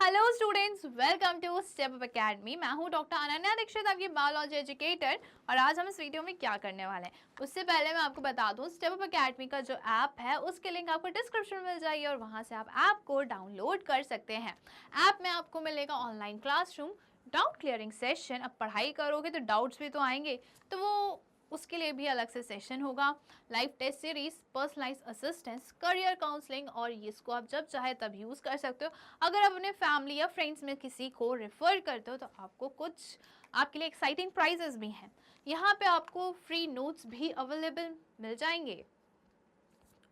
Hello students, welcome to Step Up Academy. मैं हूं doctor Ananya Dixit, आपकी बायोलॉजी एजुकेटर। और आज हम इस वीडियो में क्या करने वाले हैं उससे पहले मैं आपको बता दूं, स्टेप अप एकेडमी का जो ऐप है उसके लिंक आपको डिस्क्रिप्शन में मिल जाएगी और वहां से आप ऐप को डाउनलोड कर सकते हैं। ऐप में आपको मिलेगा online classroom, doubt clearing session. अब पढ़ाई करोगे तो डाउट्स भी तो आएंगे, तो वो उसके लिए भी अलग से सेशन होगा। Live test series, personalise assistance, career counselling, और इसको आप जब चाहे तब यूज़ कर सकते हो। अगर आप अपने फैमिली या फ्रेंड्स में किसी को रेफर करते हो तो आपको कुछ आपके लिए एक्साइटिंग प्राइजेस भी हैं। यहाँ पे आपको फ्री नोट्स भी अवेलेबल मिल जाएंगे।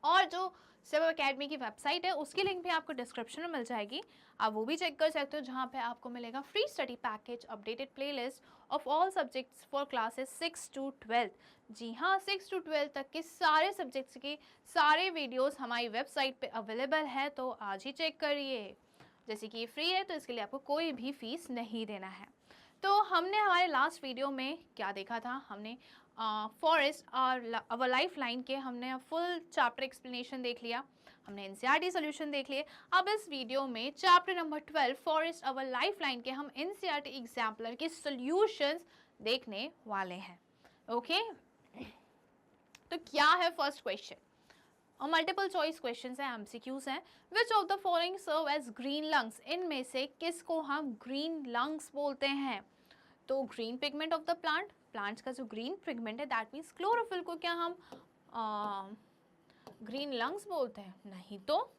और जो सेवा अकेडमी की वेबसाइट है उसकी लिंक भी आपको डिस्क्रिप्शन में मिल जाएगी, आप वो भी चेक कर सकते हो, जहाँ पे आपको मिलेगा free study package, updated playlist of all subjects for classes 6 to 12। जी हाँ, 6 to 12 तक के सारे सब्जेक्ट्स के सारे वीडियोस हमारी वेबसाइट पे अवेलेबल है, तो आज ही चेक करिए। जैसे कि ये फ्री है तो इसके लिए आपको कोई भी फीस नहीं देना है। तो हमने हमारे लास्ट वीडियो में क्या देखा था, हमने फॉरेस्ट और अवर लाइफ लाइन के हमने फुल चैप्टर एक्सप्लेनेशन देख लिया, हमने एनसीईआरटी सॉल्यूशन देख लिए। अब इस वीडियो में chapter number 12 forest our life line के हम एनसीईआरटी एग्जाम्पलर के सॉल्यूशंस देखने वाले हैं। ओके, तो क्या है फर्स्ट क्वेश्चन, और मल्टीपल चॉइस क्वेश्चंस हैं, एमसीक्यूज हैं। Which of the following serve as green lungs, इनमें से किसको हम ग्रीन लंग्स बोलते हैं? तो green pigment of the plant, plants का जो ग्रीन पिगमेंट है, दैट मीन्स क्लोरोफिल को क्या हम ग्रीन लंग्स बोलते हैं? नहीं, तो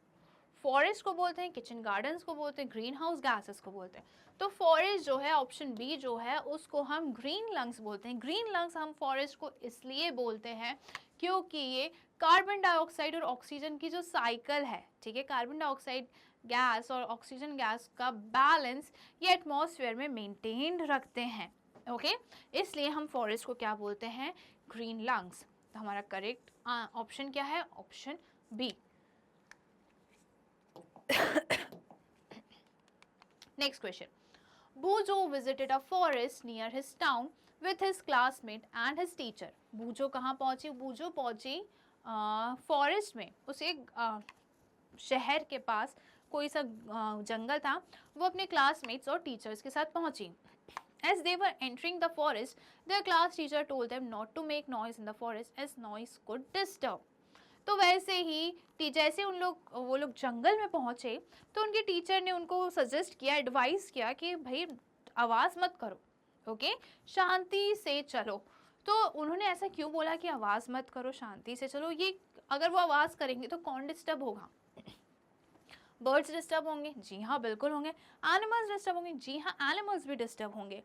फॉरेस्ट को बोलते हैं, किचन गार्डन्स को बोलते हैं, ग्रीन हाउस गैसेस को बोलते हैं। तो फॉरेस्ट जो है, ऑप्शन बी जो है, उसको हम ग्रीन लंग्स बोलते हैं। ग्रीन लंग्स हम फॉरेस्ट को इसलिए बोलते हैं क्योंकि ये कार्बन डाइऑक्साइड और ऑक्सीजन की जो साइकिल है, ठीक है, कार्बन डाइऑक्साइड गैस और ऑक्सीजन गैस का बैलेंस ये एटमॉस्फेयर में मेंटेन रखते हैं। ओके, इसलिए हम फॉरेस्ट को क्या बोलते हैं? Green lungs. तो हमारा करेक्ट ऑप्शन क्या है? Option B. Next question. Bujo visited a forest near his town with his classmate and his teacher. बूजो कहाँ पहुंची? बूजो पहुंची फॉरेस्ट में, उसे शहर के पास कोई सा जंगल था, वो अपने क्लासमेट्स और टीचर्स के साथ पहुंची। As they were entering the forest, their class teacher told them not to make noise in the forest as noise could disturb. तो वैसे ही जैसे वो लोग जंगल में पहुंचे तो उनके टीचर ने उनको सजेस्ट किया, एडवाइस किया कि भाई आवाज़ मत करो, ओके, शांति से चलो। तो उन्होंने ऐसा क्यों बोला कि आवाज़ मत करो, शांति से चलो? ये अगर वो आवाज़ करेंगे तो कौन डिस्टर्ब होगा? बर्ड्स डिस्टर्ब होंगे? जी हाँ, बिल्कुल होंगे। एनिमल्स डिस्टर्ब होंगे? जी हाँ, एनिमल्स भी डिस्टर्ब होंगे।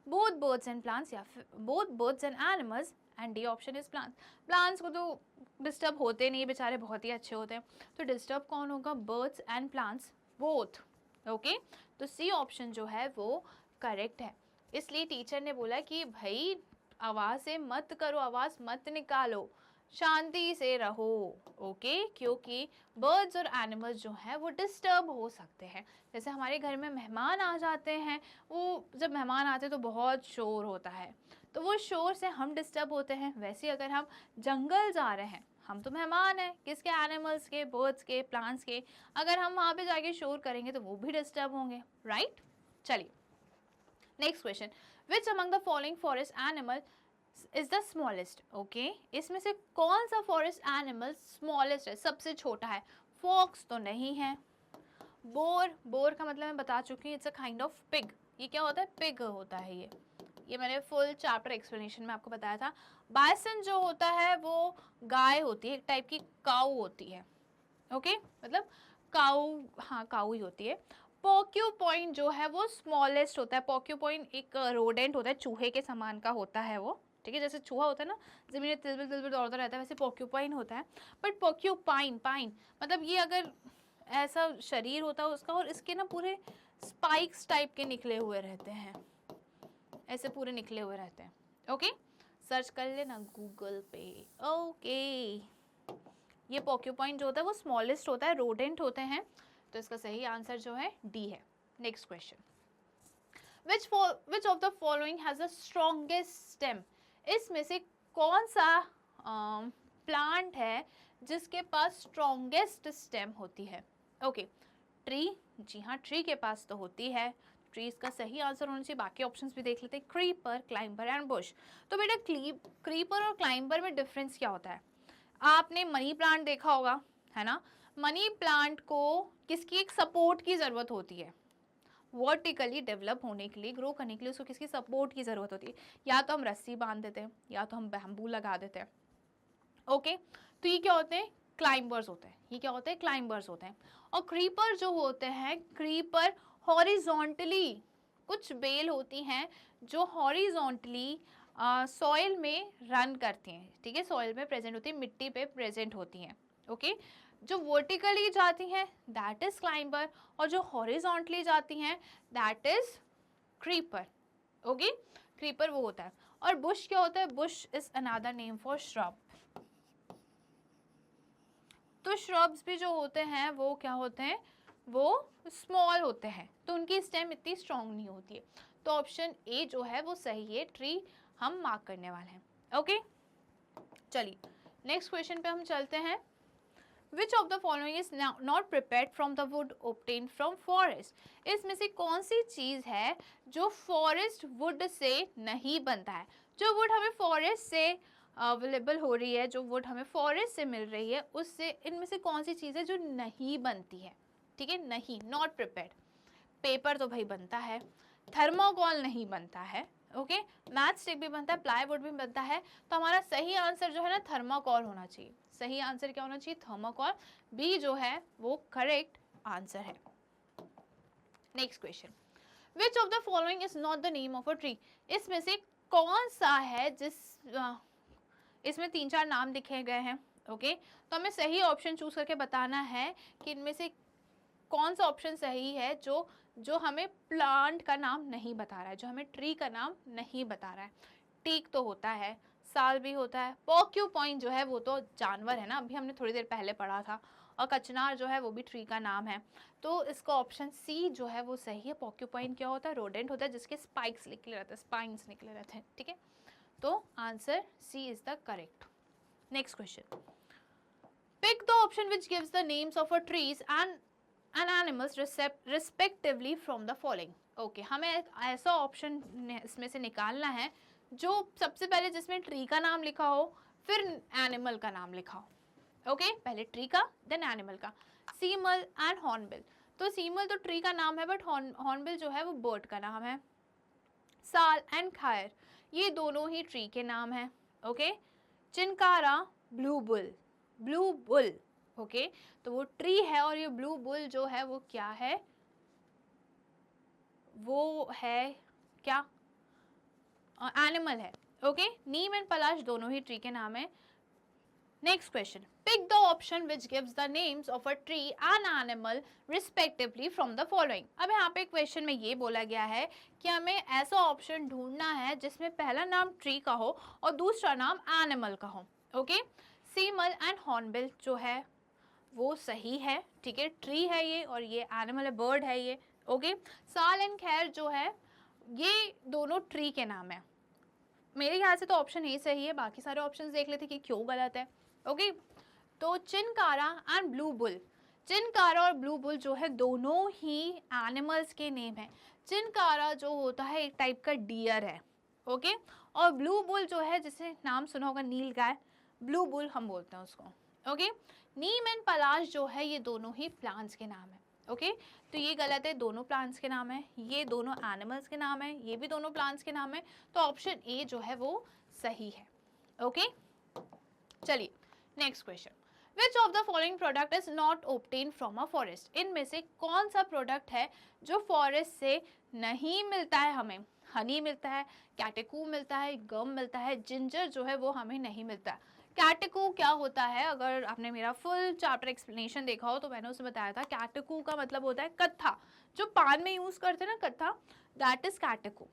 बोथ बर्ड्स एंड प्लांट्स, या फिर both birds and animals, and D option is plants. Plants को तो डिस्टर्ब होते नहीं, बेचारे बहुत ही अच्छे होते हैं, तो डिस्टर्ब कौन होगा? Birds and plants both. Okay, तो सी ऑप्शन जो है वो करेक्ट है। इसलिए टीचर ने बोला कि भाई आवाज़ें मत करो, आवाज़ मत निकालो, शांति से रहो। ओके, क्योंकि बर्ड्स और एनिमल्स जो हैं वो डिस्टर्ब हो सकते हैं। जैसे हमारे घर में मेहमान आ जाते हैं, वो जब मेहमान आते हैं तो बहुत शोर होता है, तो वो शोर से हम डिस्टर्ब होते हैं। वैसे अगर हम जंगल जा रहे हैं, हम तो मेहमान हैं, किसके? एनिमल्स के, बर्ड्स के, प्लांट्स के। अगर हम वहाँ पे जाके शोर करेंगे तो वो भी डिस्टर्ब होंगे, राइट? चलिए, next question. Which among the following forest animal is the smallest? Okay, इसमें से कौन सा फॉरेस्ट एनिमल स्मॉलेस्ट है, सबसे छोटा है? फॉक्स तो नहीं है। बोर, बोर का मतलब मैं बता चुकी हूँ, it's a kind of pig. ये क्या होता है? पिग होता है ये मैंने फुल चैप्टर एक्सप्लेनेशन में आपको बताया था। बाइसन जो होता है वो गाय होती है, एक टाइप की काऊ होती है। ओके, मतलब काऊ, हाँ काऊ ही होती है। पोर्क्यूपाइन जो है वो स्मॉलेस्ट होता है। पोर्क्यूपाइन एक रोडेंट होता है, चूहे के समान का होता है वो, ठीक है, जैसे चूहा होता है ना, जमीन में तिलबिल तिलबिल दौड़ता रहता है, वैसे पोर्क्यूपाइन होता है। बट पोर्क्यूपाइन पाइन मतलब ये अगर ऐसा शरीर होता है उसका, और इसके ना पूरे स्पाइक्स टाइप के निकले हुए रहते हैं, ऐसे पूरे निकले हुए रहते हैं। ओके, सर्च कर लेना गूगल पे। ओके, ये पोर्क्यूपाइन जो होता है वो स्मॉलेस्ट होता है, रोडेंट होते हैं, तो इसका सही आंसर जो है डी है। Next question. Which of the following has the strongest stem? इसमें से कौन सा प्लांट है जिसके पास स्ट्रॉन्गेस्ट स्टेम होती है? ओके, ट्री, जी हाँ ट्री के पास तो होती है, ट्री इसका सही आंसर होना चाहिए। बाकी ऑप्शंस भी देख लेते हैं, क्रीपर, क्लाइंबर एंड बुश। तो बेटा क्रीपर और क्लाइंबर में डिफरेंस क्या होता है? आपने मनी प्लांट देखा होगा, है ना? मनी प्लांट को किसकी एक सपोर्ट की ज़रूरत होती है, वर्टिकली डेवलप होने के लिए, ग्रो करने के लिए उसको किसकी सपोर्ट की ज़रूरत होती है? या तो हम रस्सी बांध देते हैं या तो हम बैम्बू लगा देते हैं। ओके, तो ये क्या होते हैं? क्लाइंबर्स होते हैं। ये क्या होते हैं? क्लाइंबर्स होते हैं। और क्रीपर जो होते हैं, क्रीपर हॉरिजॉन्टली, कुछ बेल होती हैं जो हॉरिजॉन्टली सॉइल में रन करती हैं, ठीक है, सॉइल में प्रेजेंट होती है, मिट्टी पे प्रेजेंट होती हैं। ओके, जो वर्टिकली जाती हैं दैट इज क्लाइंबर, और जो हॉरिजॉन्टली जाती हैं that is creeper. Okay, creeper वो होता है। और बुश क्या होता है? Bush is another name for shrub. तो श्रब्स भी जो होते हैं वो क्या होते हैं? वो स्मॉल होते हैं, तो उनकी स्टेम इतनी स्ट्रॉन्ग नहीं होती है। तो ऑप्शन ए जो है वो सही है, ट्री हम मार्क करने वाले हैं। ओके, चलिए नेक्स्ट क्वेश्चन पे हम चलते हैं। Which of the following is not prepared from the wood obtained from forest? इसमें से कौन सी चीज है जो फॉरेस्ट वुड से नहीं बनता है? जो वुड हमें फॉरेस्ट से अवेलेबल हो रही है, जो वुड हमें फॉरेस्ट से मिल रही है, उससे इनमें से कौन सी चीज़ है जो नहीं बनती है? ठीक है, नहीं, नॉट प्रिपेयर्ड। पेपर तो भाई बनता है, थर्मोकॉल नहीं बनता है, ओके, मैच स्टिक भी बनता है, प्लाईवुड भी बनता है। तो हमारा सही आंसर जो है ना थर्मोकॉल होना चाहिए। सही आंसर क्या होना चाहिए? थर्मोकॉल। बी जो है वो करेक्ट आंसर है। Next question, which of the following is not the name of a tree? इसमें से कौन सा है इसमें 3-4 नाम लिखे गए हैं, ओके, तो हमें सही ऑप्शन चूज करके बताना है कि इनमें से कौन सा ऑप्शन सही है जो हमें प्लांट का नाम नहीं बता रहा है, जो हमें ट्री का नाम नहीं बता रहा है। टीक तो होता है, साल भी होता है, पॉक्यूपाइन जो है वो तो जानवर है ना, अभी हमने थोड़ी देर पहले पढ़ा था, और कचनार जो है वो भी ट्री का नाम है। तो इसका ऑप्शन सी जो है वो सही है। पॉक्यूपाइन क्या होता है? रोडेंट होता है जिसके स्पाइक्स निकले रहते हैं, स्पाइन्स निकले रहते हैं, ठीक है। तो answer C is the correct. Next question, pick the option which gives the names of a trees and animals respectively from the following। Okay, हमें एक ऐसा ऑप्शन इसमें से निकालना है जो सबसे पहले जिसमें ट्री का नाम लिखा हो, फिर एनिमल का नाम लिखा हो। ओके, पहले ट्री का देन एनिमल का। सीमल एंड हॉर्नबिल। तो सीमल तो ट्री का नाम है, बट हॉर्नबिल जो है वो बर्ड का नाम है। साल एंड खायर, ये दोनों ही ट्री के नाम है। Okay, chinkara, blue bull, blue bull, okay, तो वो ट्री है, और ये ब्लू बुल जो है वो क्या है? वो है क्या? एनिमल है। ओके, नीम एंड पलाश दोनों ही ट्री के नाम है। Next question, pick the option which gives the names of a tree and animal respectively from the following. अब यहाँ पे क्वेश्चन में ये बोला गया है कि हमें ऐसा ऑप्शन ढूंढना है जिसमें पहला नाम ट्री का हो और दूसरा नाम एनिमल का हो। ओके, सीमल एंड हॉर्नबिल जो है वो सही है, ठीक है, ट्री है ये, और ये एनिमल है, बर्ड है ये। ओके, साल एंड खैर जो है ये दोनों ट्री के नाम है। मेरे ख्याल से तो ऑप्शन ए सही है, बाकी सारे ऑप्शंस देख लेते कि क्यों गलत है। ओके, तो chinkara and blue bull, chinkara और ब्लू बुल जो है दोनों ही एनिमल्स के नेम है। चिनकारा जो होता है एक टाइप का डियर है, ओके, और ब्लू बुल जो है जिसे नाम सुना होगा नील गाय, ब्लू बुल हम बोलते हैं उसको। ओके, नीम एंड पलाश जो है ये दोनों ही प्लांट्स के नाम है। ओके, तो ये गलत है, दोनों प्लांट्स के नाम है, ये दोनों एनिमल्स के नाम है, ये भी दोनों प्लांट्स के नाम है। तो ऑप्शन ए जो है वो सही है। ओके, चलिए next question, which of the following product is not obtain from a forest? इनमें से कौन सा प्रोडक्ट है जो फॉरेस्ट से नहीं मिलता है? हमें हनी मिलता है, कैटेकू मिलता है, गम मिलता है, जिंजर जो है वो हमें नहीं मिलता। कैटेकू क्या होता है? अगर आपने मेरा फुल चैप्टर एक्सप्लेनेशन देखा हो तो मैंने उसे बताया था, कैटेकू का मतलब होता है कत्था, जो पान में यूज करते हैं ना कत्था, दैट इज कैटेकू।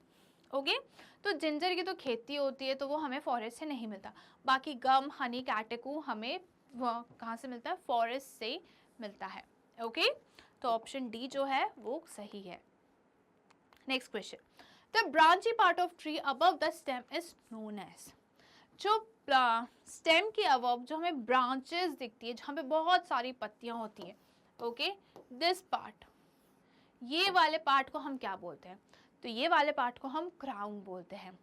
ओके, तो जिंजर की तो खेती होती है तो वो हमें फॉरेस्ट से नहीं मिलता। बाकी गम, हनी, कैटेकू हमें कहाँ से मिलता है? फॉरेस्ट से मिलता है। ओके, तो ऑप्शन डी जो है वो सही है। Next question, the branchy part of tree above the stem is known as. जो स्टेम के अबव जो हमें ब्रांचेस दिखती है, जहाँ पे बहुत सारी पत्तियाँ होती हैं, ओके, दिस पार्ट, ये वाले पार्ट को हम क्या बोलते हैं? तो ये वाले पार्ट को हम क्राउन बोलते हैं।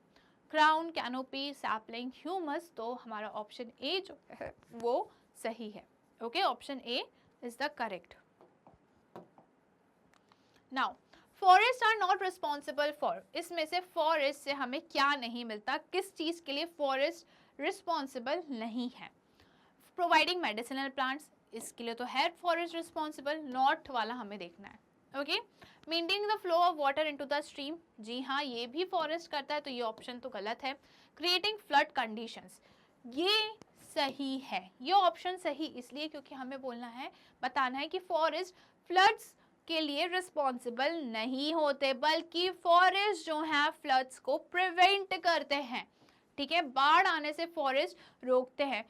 Crown, canopy, sapling, humus. तो हमारा ऑप्शन ए जो है वो सही है। Okay, option A is the correct. Now, forest are not responsible for, इसमें से फॉरेस्ट से हमें क्या नहीं मिलता, किस चीज के लिए फॉरेस्ट रिस्पॉन्सिबल नहीं है? प्रोवाइडिंग मेडिसिनल प्लांट्स, इसके लिए तो है फॉरेस्ट रिस्पॉन्सिबल, नॉट वाला हमें देखना है। Okay, maintaining the flow of water into the stream, जी हाँ ये भी फॉरेस्ट करता है, तो ये ऑप्शन तो गलत है। क्रिएटिंग फ्लड कंडीशंस, ये सही है। ये ऑप्शन सही इसलिए क्योंकि हमें बोलना है, बताना है कि फॉरेस्ट फ्लड्स के लिए रिस्पॉन्सिबल नहीं होते, बल्कि फॉरेस्ट जो है फ्लड्स को प्रिवेंट करते हैं। ठीक है, बाढ़ आने से फॉरेस्ट रोकते हैं।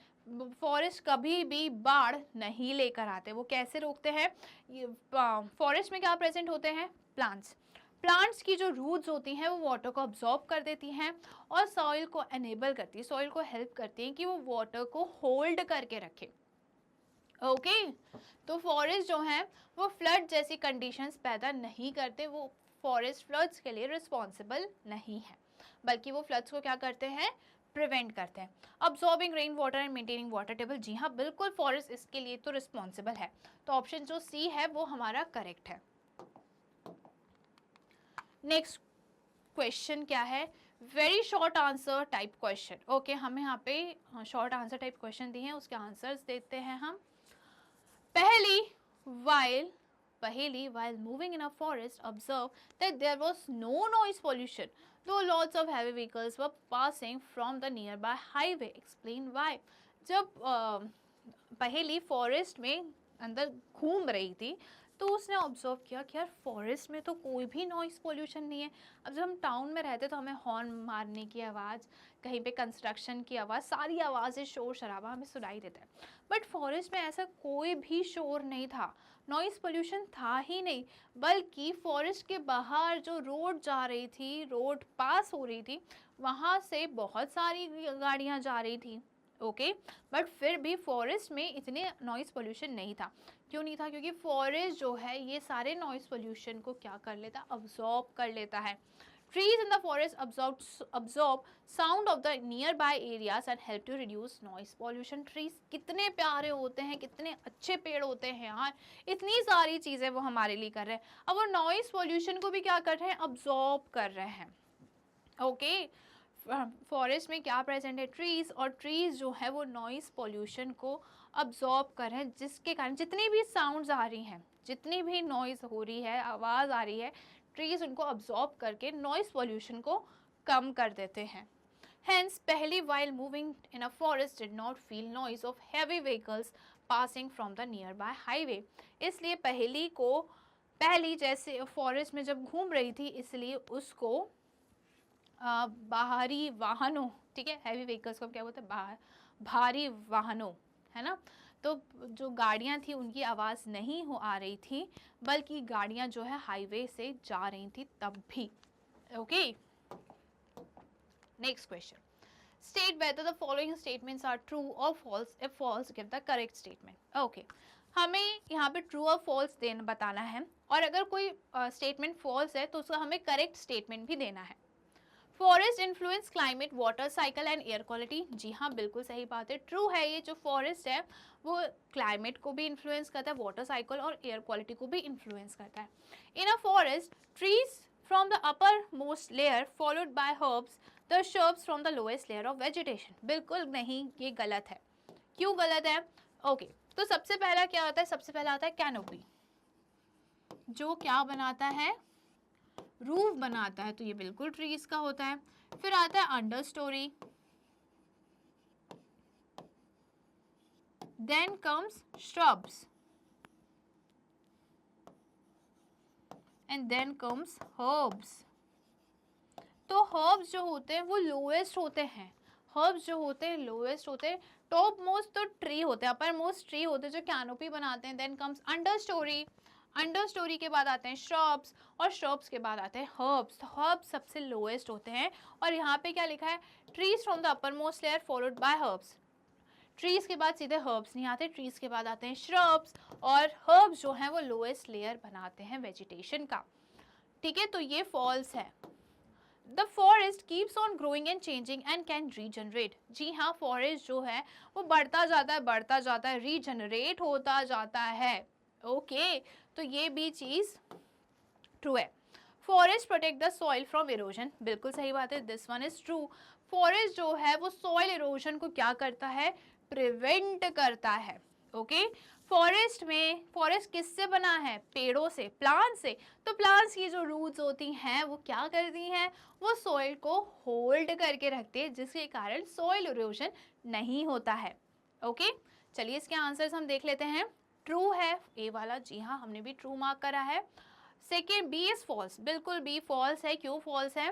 फॉरेस्ट कभी भी बाढ़ नहीं लेकर आते। वो कैसे रोकते हैं? फॉरेस्ट में क्या प्रेजेंट होते हैं? प्लांट्स। प्लांट्स की जो रूट्स होती हैं वो वाटर को अब्जॉर्ब कर देती हैं और सॉइल को एनेबल करती है, सॉइल को हेल्प करती हैं कि वो वाटर को होल्ड करके रखे। ओके, तो फॉरेस्ट जो है वो फ्लड जैसी कंडीशंस पैदा नहीं करते, वो फॉरेस्ट फ्लड्स के लिए रिस्पॉन्सिबल नहीं है, बल्कि वो फ्लड्स को क्या करते हैं? प्रिवेंट करते हैं। Absorbing rain water and maintaining water table, जी हाँ बिल्कुल फॉरेस्ट इसके लिए तो रिस्पॉन्सिबल है। तो ऑप्शन जो सी है वो हमारा करेक्ट है। नेक्स्ट क्वेश्चन क्या है? Very short answer type question. Okay, हमें यहाँ पे शॉर्ट आंसर टाइप क्वेश्चन दिए हैं, उसके आंसर्स देते हैं हम। Paheli, while moving in a forest, observed that there was no noise pollution, though lots of heavy vehicles were passing from the nearby highway. Explain why. जब पहेली forest में अंदर घूम रही थी तो उसने ऑब्जर्व किया कि यार फॉरेस्ट में तो कोई भी नॉइस पोल्यूशन नहीं है। अब जब हम टाउन में रहते तो हमें हॉर्न मारने की आवाज़, कहीं पे कंस्ट्रक्शन की आवाज़, सारी आवाज़ें, शोर शराबा हमें सुनाई देता है। बट फॉरेस्ट में ऐसा कोई भी शोर नहीं था, नॉइस पोल्यूशन था ही नहीं, बल्कि फॉरेस्ट के बाहर जो रोड जा रही थी, रोड पास हो रही थी, वहाँ से बहुत सारी गाड़ियाँ जा रही थी। ओके, बट फिर भी फॉरेस्ट में इतने नॉइस पोल्यूशन नहीं था। क्यों नहीं था? क्योंकि फॉरेस्ट जो है ये सारे नॉइस पोल्यूशन को क्या कर लेता? अब्जॉर्ब कर लेता है। Trees in the forest absorb sound of the nearby areas and help to reduce noise pollution. Trees कितने प्यारे होते हैं, कितने अच्छे पेड़ होते हैं यार, इतनी सारी चीज़ें वो हमारे लिए कर रहे हैं। अब वो नॉइस पोल्यूशन को भी क्या कर रहे हैं? अब्जॉर्ब कर रहे हैं। ओके, फॉरेस्ट में क्या प्रेजेंट है? ट्रीज, और ट्रीज जो है वो नॉइस पोल्यूशन को अब्जॉर्ब कर रहे हैं, जिसके कारण जितनी भी साउंड्स आ रही हैं, जितनी भी नॉइस हो रही है, आवाज़ आ रही है, ट्रीज उनको अब्जॉर्ब करके नॉइस पोल्यूशन को कम कर देते हैं। Hence, Paheli while moving in a forest did not feel noise of heavy vehicles passing from the nearby highway. इसलिए पहली जैसे फॉरेस्ट में जब घूम रही थी इसलिए उसको बाहरी वाहनों, ठीक है, हैवी व्हीकल्स को क्या बोलते हैं? भारी वाहनों, है ना। तो जो गाड़ियाँ थी उनकी आवाज़ नहीं हो आ रही थी, बल्कि गाड़ियाँ जो है हाईवे से जा रही थी तब भी। Okay, next question, state whether the following statements are true or false, if false give the correct statement. Okay, हमें यहाँ पे ट्रू और फॉल्स देना बताना है, और अगर कोई स्टेटमेंट फॉल्स है तो उसका हमें करेक्ट स्टेटमेंट भी देना है। Forest influence climate, water cycle and air quality, जी हाँ बिल्कुल सही बात है, ट्रू है ये। जो फॉरेस्ट है वो क्लाइमेट को भी इन्फ्लुएंस करता है, वाटर साइकिल और एयर क्वालिटी को भी इन्फ्लुएंस करता है। In a forest trees from the upper most layer followed by herbs, the shrubs from the lowest layer of vegetation. बिल्कुल नहीं, ये गलत है। क्यों गलत है? ओके, तो सबसे पहला क्या आता है? सबसे पहला आता है कैनोपी, जो क्या बनाता है? रूफ बनाता है, तो ये बिल्कुल ट्रीज का होता है। फिर आता है understorey, then comes shrubs, and then comes herbs. तो हर्ब्स जो होते हैं वो लोएस्ट होते हैं, हर्ब्स जो होते हैं लोएस्ट होते हैं। टॉप मोस्ट तो ट्री होते हैं, अपर मोस्ट ट्री होते हैं जो कैनोपी बनाते हैं। Then comes understorey, understorey के बाद आते हैं श्रब्स, और श्रब्स के बाद आते हैं हर्ब्स। तो हर्ब्स सबसे लोएस्ट होते हैं, और यहाँ पे क्या लिखा है? Trees from the upper most layer followed by herbs. Trees के बाद सीधे हर्ब्स नहीं आते, ट्रीज के बाद आते हैं श्रब्स, और हर्ब्स जो हैं वो लोएस्ट लेयर बनाते हैं वेजिटेशन का। ठीक है, तो ये फॉल्स है। The forest keeps on growing and changing and can regenerate. जी हाँ, फॉरेस्ट जो है वो बढ़ता जाता है, रीजनरेट होता जाता है। ओके, तो ये भी चीज ट्रू है। Forest protect the soil from erosion, बिल्कुल सही बात है, this one is true. Forest जो है वो सॉइल इरोजन को क्या करता है, प्रिवेंट करता है। ओके, फॉरेस्ट किससे बना है, पेड़ों से, प्लांट से। तो प्लांट्स की जो रूट्स होती हैं वो क्या करती हैं, वो सॉइल को होल्ड करके रखते हैं, जिसके कारण सॉइल इरोजन नहीं होता है। ओके, चलिए इसके आंसर्स हम देख लेते हैं। ट्रू है ए वाला, जी हाँ हमने भी ट्रू मार्क करा है। सेकेंड बी इज फॉल्स, बिल्कुल बी फॉल्स है। क्यों फॉल्स है?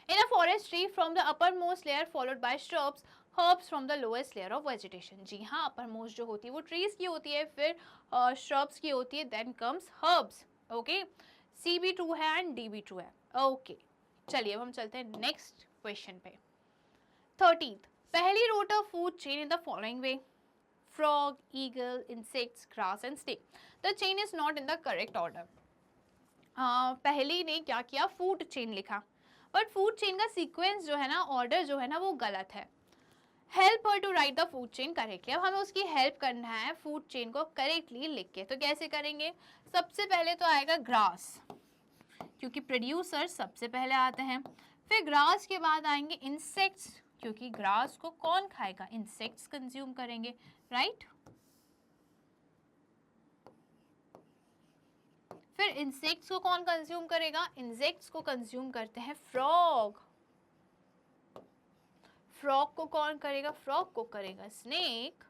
In a forest tree from the upper most layer followed by shrubs, herbs from the lowest layer of vegetation. जी हाँ, अपर मोस्ट जो होती है वो ट्रीज की होती है, फिर श्रब्स की होती है, देन कम्स हर्ब्स। ओके, सी भी ट्रू है एंड डी भी ट्रू है। ओके, चलिए अब हम चलते हैं नेक्स्ट क्वेश्चन पे। 13th, पहली wrote a food chain in the following way: frog, eagle, insects, grass and snake. The chain is not in the correct order. पहली ने क्या किया, फूड चेन लिखा, बट फूड चेन का सीक्वेंस जो है ना, ऑर्डर जो है ना वो गलत है। Help her to write the food chain correctly. अब हमें उसकी हेल्प करना है फूड चेन को करेक्टली लिख के। तो कैसे करेंगे? सबसे पहले तो आएगा ग्रास, क्योंकि प्रोड्यूसर सबसे पहले आते हैं। फिर ग्रास के बाद आएंगे इंसेक्ट्स, क्योंकि ग्रास को कौन खाएगा, इंसेक्ट्स कंज्यूम करेंगे, राइट। फिर इंसेक्ट्स को कौन कंज्यूम करेगा, इंसेक्ट्स को कंज्यूम करते हैं फ्रॉग। फ्रॉग को कौन करेगा, फ्रॉग को करेगा स्नेक।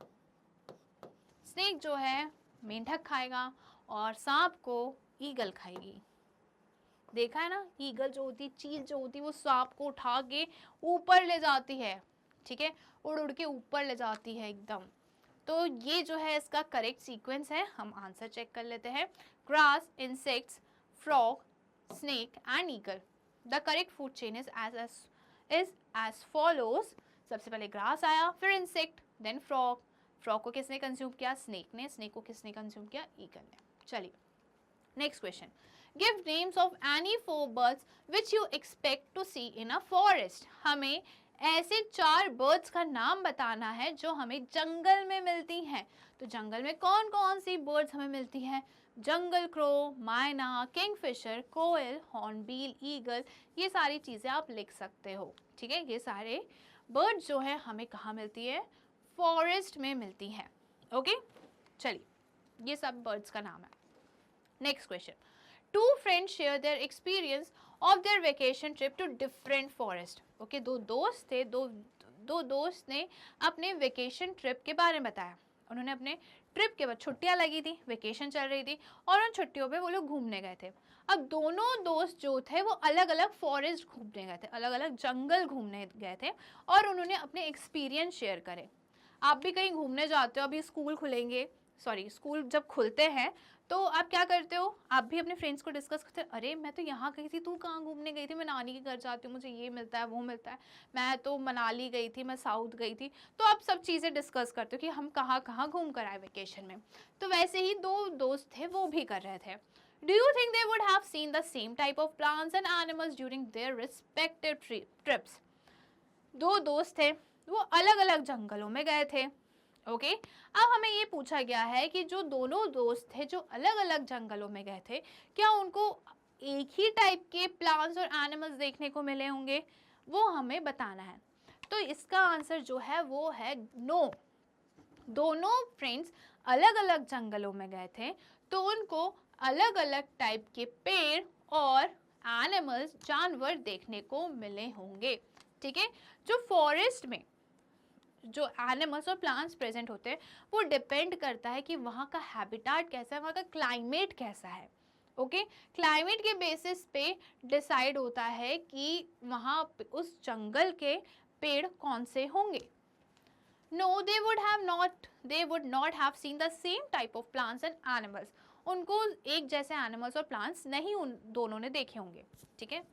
स्नेक जो है मेंढक खाएगा, और सांप को ईगल खाएगी। देखा है ना, ईगल जो होती है, चील जो होती है, वो सांप को उठा के ऊपर ले जाती है, ठीक है, उड़ उड़ के ऊपर ले जाती है एकदम। तो ये जो है इसका करेक्ट सीक्वेंस है। हम आंसर चेक कर लेते हैं। Grass, insects, frog, snake and eagle. The correct food chain is as follows. सबसे पहले ग्रास आया, फिर इंसेक्ट, देन फ्रॉग। फ्रॉग को किसने कंज्यूम किया, स्नेक ने। स्नेक को किसने कंज्यूम किया, ईगल ने। चलिए next question. Give names of any 4 birds which you expect to see in a forest. हमें ऐसे 4 बर्ड्स का नाम बताना है जो हमें जंगल में मिलती हैं। तो जंगल में कौन कौन सी बर्ड्स हमें मिलती हैं? जंगल क्रो, मायना, किंगफिशर, कोयल, हॉर्नबिल, ईगल, ये सारी चीज़ें आप लिख सकते हो। ठीक है, ये सारे बर्ड्स जो है हमें कहाँ मिलती है, फॉरेस्ट में मिलती हैं। ओके, चलिए ये सब बर्ड्स का नाम है। Next question. 2 friends share their experience of their vacation trip to different forest. Okay, दो दोस्त थे, दो दोस्त ने अपने वेकेशन ट्रिप के बारे में बताया। उन्होंने अपने ट्रिप के बाद, छुट्टियां लगी थी, वेकेशन चल रही थी, और उन छुट्टियों पे वो लोग घूमने गए थे। अब दोनों दोस्त जो थे वो अलग अलग फॉरेस्ट घूमने गए थे, अलग अलग जंगल घूमने गए थे, और उन्होंने अपने एक्सपीरियंस शेयर करे। आप भी कहीं घूमने जाते हो, अभी स्कूल खुलेंगे, सॉरी स्कूल जब खुलते हैं तो आप क्या करते हो, आप भी अपने फ्रेंड्स को डिस्कस करते हो, अरे मैं तो यहाँ गई थी, तू कहाँ घूमने गई थी? मैं नानी के घर जाती हूँ, मुझे ये मिलता है, वो मिलता है। मैं तो मनाली गई थी, मैं साउथ गई थी। तो आप सब चीज़ें डिस्कस करते हो कि हम कहाँ कहाँ घूम कर आए वेकेशन में। तो वैसे ही 2 दोस्त थे, वो भी कर रहे थे। Do you think they would have seen the same type of plants and animals during their respective trips? 2 दोस्त थे, वो अलग अलग जंगलों में गए थे। ओके, अब हमें ये पूछा गया है कि जो दोनों दोस्त थे जो अलग अलग जंगलों में गए थे, क्या उनको एक ही टाइप के प्लांट्स और एनिमल्स देखने को मिले होंगे? वो हमें बताना है। तो इसका आंसर जो है वो है नो। दोनों फ्रेंड्स अलग अलग जंगलों में गए थे, तो उनको अलग अलग टाइप के पेड़ और एनिमल्स, जानवर देखने को मिले होंगे। ठीक है, जो फॉरेस्ट में जो एनिमल्स और प्लांट्स प्रेजेंट होते हैं वो डिपेंड करता है कि वहाँ का हैबिटेट कैसा है, वहाँ का क्लाइमेट कैसा है। ओके, क्लाइमेट के बेसिस पे डिसाइड होता है कि वहाँ उस जंगल के पेड़ कौन से होंगे। No, they would not have seen the same type of plants and animals. उनको एक जैसे एनिमल्स और प्लांट्स नहीं उन दोनों ने देखे होंगे। ठीक है,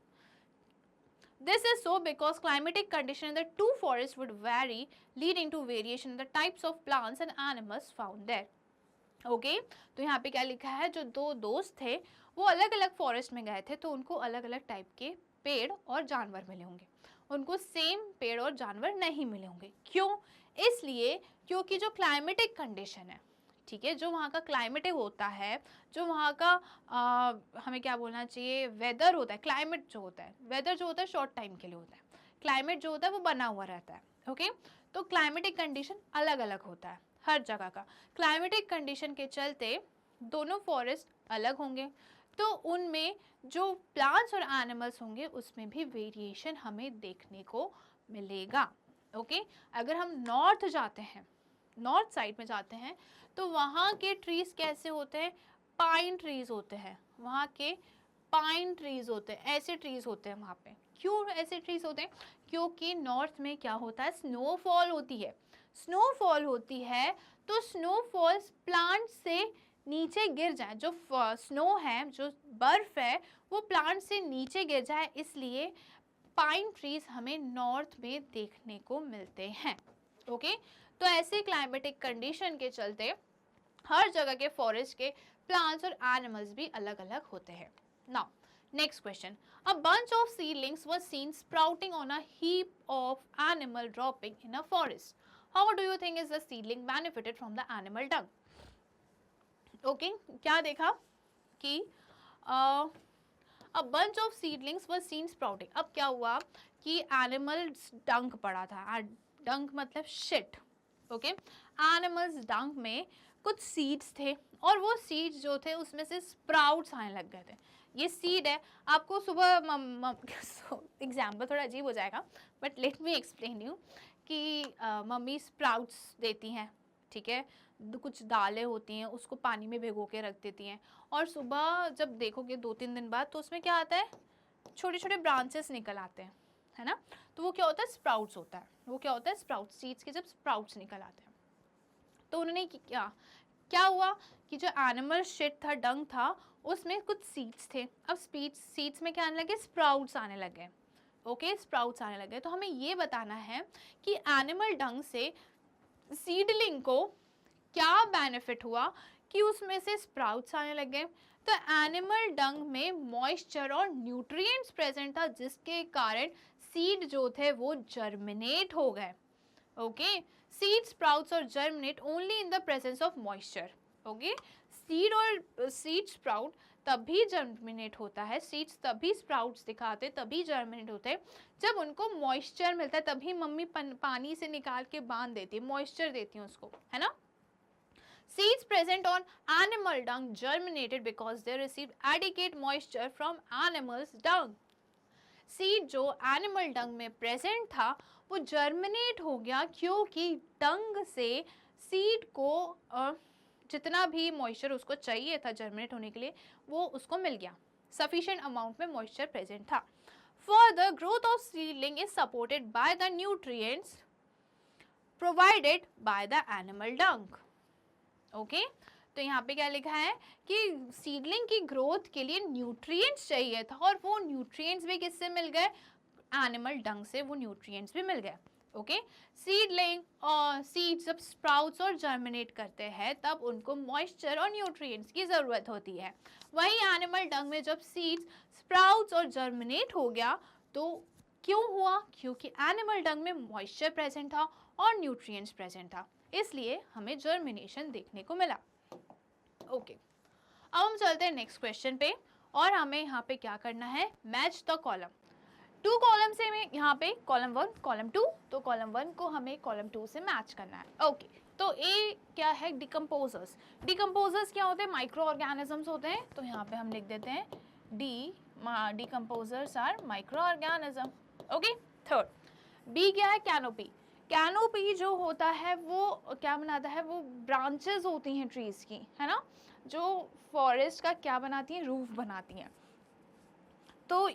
This is so because climatic condition in the two forests would vary, leading to variation in the types of plants and animals found there. Okay तो यहाँ पे क्या लिखा है, जो दो दोस्त थे वो अलग अलग फॉरेस्ट में गए थे तो उनको अलग अलग टाइप के पेड़ और जानवर मिले होंगे, उनको सेम पेड़ और जानवर नहीं मिले होंगे। क्यों? इसलिए क्योंकि जो क्लाइमेटिक कंडीशन है, ठीक है, जो वहाँ का क्लाइमेटिक होता है, जो वहाँ का हमें क्या बोलना चाहिए, वेदर होता है, क्लाइमेट जो होता है, वेदर जो होता है शॉर्ट टाइम के लिए होता है, क्लाइमेट जो होता है वो बना हुआ रहता है। ओके तो क्लाइमेटिक कंडीशन अलग अलग होता है हर जगह का। क्लाइमेटिक कंडीशन के चलते दोनों फॉरेस्ट अलग होंगे, तो उनमें जो प्लांट्स और एनिमल्स होंगे उसमें भी वेरिएशन हमें देखने को मिलेगा। ओके अगर हम नॉर्थ जाते हैं, नॉर्थ साइड में जाते हैं तो वहाँ के ट्रीज कैसे होते हैं, पाइन ट्रीज होते हैं, वहाँ के पाइन ट्रीज होते हैं, ऐसे ट्रीज होते हैं वहाँ पे। क्यों ऐसे ट्रीज होते हैं? क्योंकि नॉर्थ में क्या होता है, स्नोफॉल होती है, स्नोफॉल होती है तो स्नोफॉल प्लांट से नीचे गिर जाए, जो स्नो है, जो बर्फ है वो प्लांट से नीचे गिर जाए, इसलिए पाइन ट्रीज हमें नॉर्थ में देखने को मिलते हैं। ओके तो ऐसे क्लाइमेटिक कंडीशन के चलते हर जगह के फॉरेस्ट के प्लांट्स और एनिमल्स भी अलग अलग होते हैं। Now next question. A bunch of seedlings was seen sprouting on a heap of animal dropping in a forest. How do you think is the seedling benefited from the animal dung? Okay, क्या देखा कि a bunch of seedlings was seen sprouting. अब क्या हुआ कि animals dung पड़ा था, dung मतलब shit. ओके एनिमल्स डंक में कुछ सीड्स थे और वो सीड्स जो थे उसमें से स्प्राउट्स आने लग गए थे। ये सीड है, आपको सुबह एग्जाम्पल थोड़ा अजीब हो जाएगा but let me explain you कि मम्मी स्प्राउट्स देती हैं, ठीक है, कुछ दालें होती हैं उसको पानी में भिगो के रख देती हैं और सुबह जब देखोगे 2-3 दिन बाद तो उसमें क्या आता है, छोटे छोटे ब्रांचेस निकल आते हैं, है ना, तो वो क्या होता है, स्प्राउट्स होता है। वो क्या होता है, स्प्राउट्स, सीड्स के जब स्प्राउट्स निकल आते हैं तो उन्होंने क्या हुआ कि जो एनिमल शिट था, डंग था, उसमें कुछ सीड्स थे। अब सीड्स में क्या आने लगे, स्प्राउट्स आने लगे। ओके स्प्राउट्स आने लगे तो हमें ये बताना है कि एनिमल डंग से सीडलिंग को क्या बेनिफिट हुआ कि उसमें से स्प्राउट्स आने लगे। तो एनिमल डंग में मॉइस्चर और न्यूट्रिएंट्स प्रेजेंट था जिसके कारण सीड जो थे वो जर्मिनेट हो गए। ओके सीड स्प्राउट्स और germinate only in the presence of moisture. Okay seed और सीड स्प्राउट तभी जर्मिनेट होता है, सीड्स तभी स्प्राउट्स दिखाते, तभी जर्मिनेट होते जब उनको मॉइस्चर मिलता है, तभी मम्मी पानी से निकाल के बांध देती है, मॉइस्चर देती है उसको, है ना। Seeds present on animal dung germinated because they received adequate moisture from animals dung. Seed जो एनिमल डंग में प्रेजेंट था वो जर्मिनेट हो गया क्योंकि डंग से सीड को जितना भी मॉइस्चर उसको चाहिए था जर्मिनेट होने के लिए वो उसको मिल गया, सफिशिएंट अमाउंट में मॉइस्चर प्रेजेंट था। Further growth of seedling is supported by the nutrients provided by the animal Dang. Okay तो यहाँ पे क्या लिखा है कि सीडलिंग की ग्रोथ के लिए न्यूट्रिएंट्स चाहिए था और वो न्यूट्रिएंट्स भी किससे मिल गए, एनिमल डंग से वो न्यूट्रिएंट्स भी मिल गए। ओके सीडलिंग और सीड जब स्प्राउट्स और जर्मिनेट करते हैं तब उनको मॉइस्चर और न्यूट्रिएंट्स की ज़रूरत होती है। वही एनिमल डंग में जब सीड्स स्प्राउट्स और जर्मिनेट हो गया तो क्यों हुआ, क्योंकि एनिमल डंग में मॉइस्चर प्रेजेंट था और न्यूट्रिएंट्स प्रेजेंट था, इसलिए हमें जर्मिनेशन देखने को मिला। ओके अब हम चलते हैं नेक्स्ट क्वेश्चन पे और हमें यहाँ पे क्या करना है, मैच द कॉलम। 2 कॉलम से हमें यहाँ पे कॉलम 1 कॉलम 2, तो कॉलम 1 को हमें कॉलम 2 से मैच करना है। ओके तो ए क्या है, डिकम्पोजर्स। डिकम्पोजर्स क्या होते हैं, माइक्रो ऑर्गेनिजम्स होते हैं, तो यहाँ पे हम लिख देते हैं decomposers are microorganism. Okay third B क्या है, कैनोपी। कैनोपी जो होता है वो क्या बनाता है, वो ब्रांचेस होती हैं ट्रीज की, है ना, जो फॉरेस्ट का क्या बनाती हैं, रूफ बनाती हैं। तो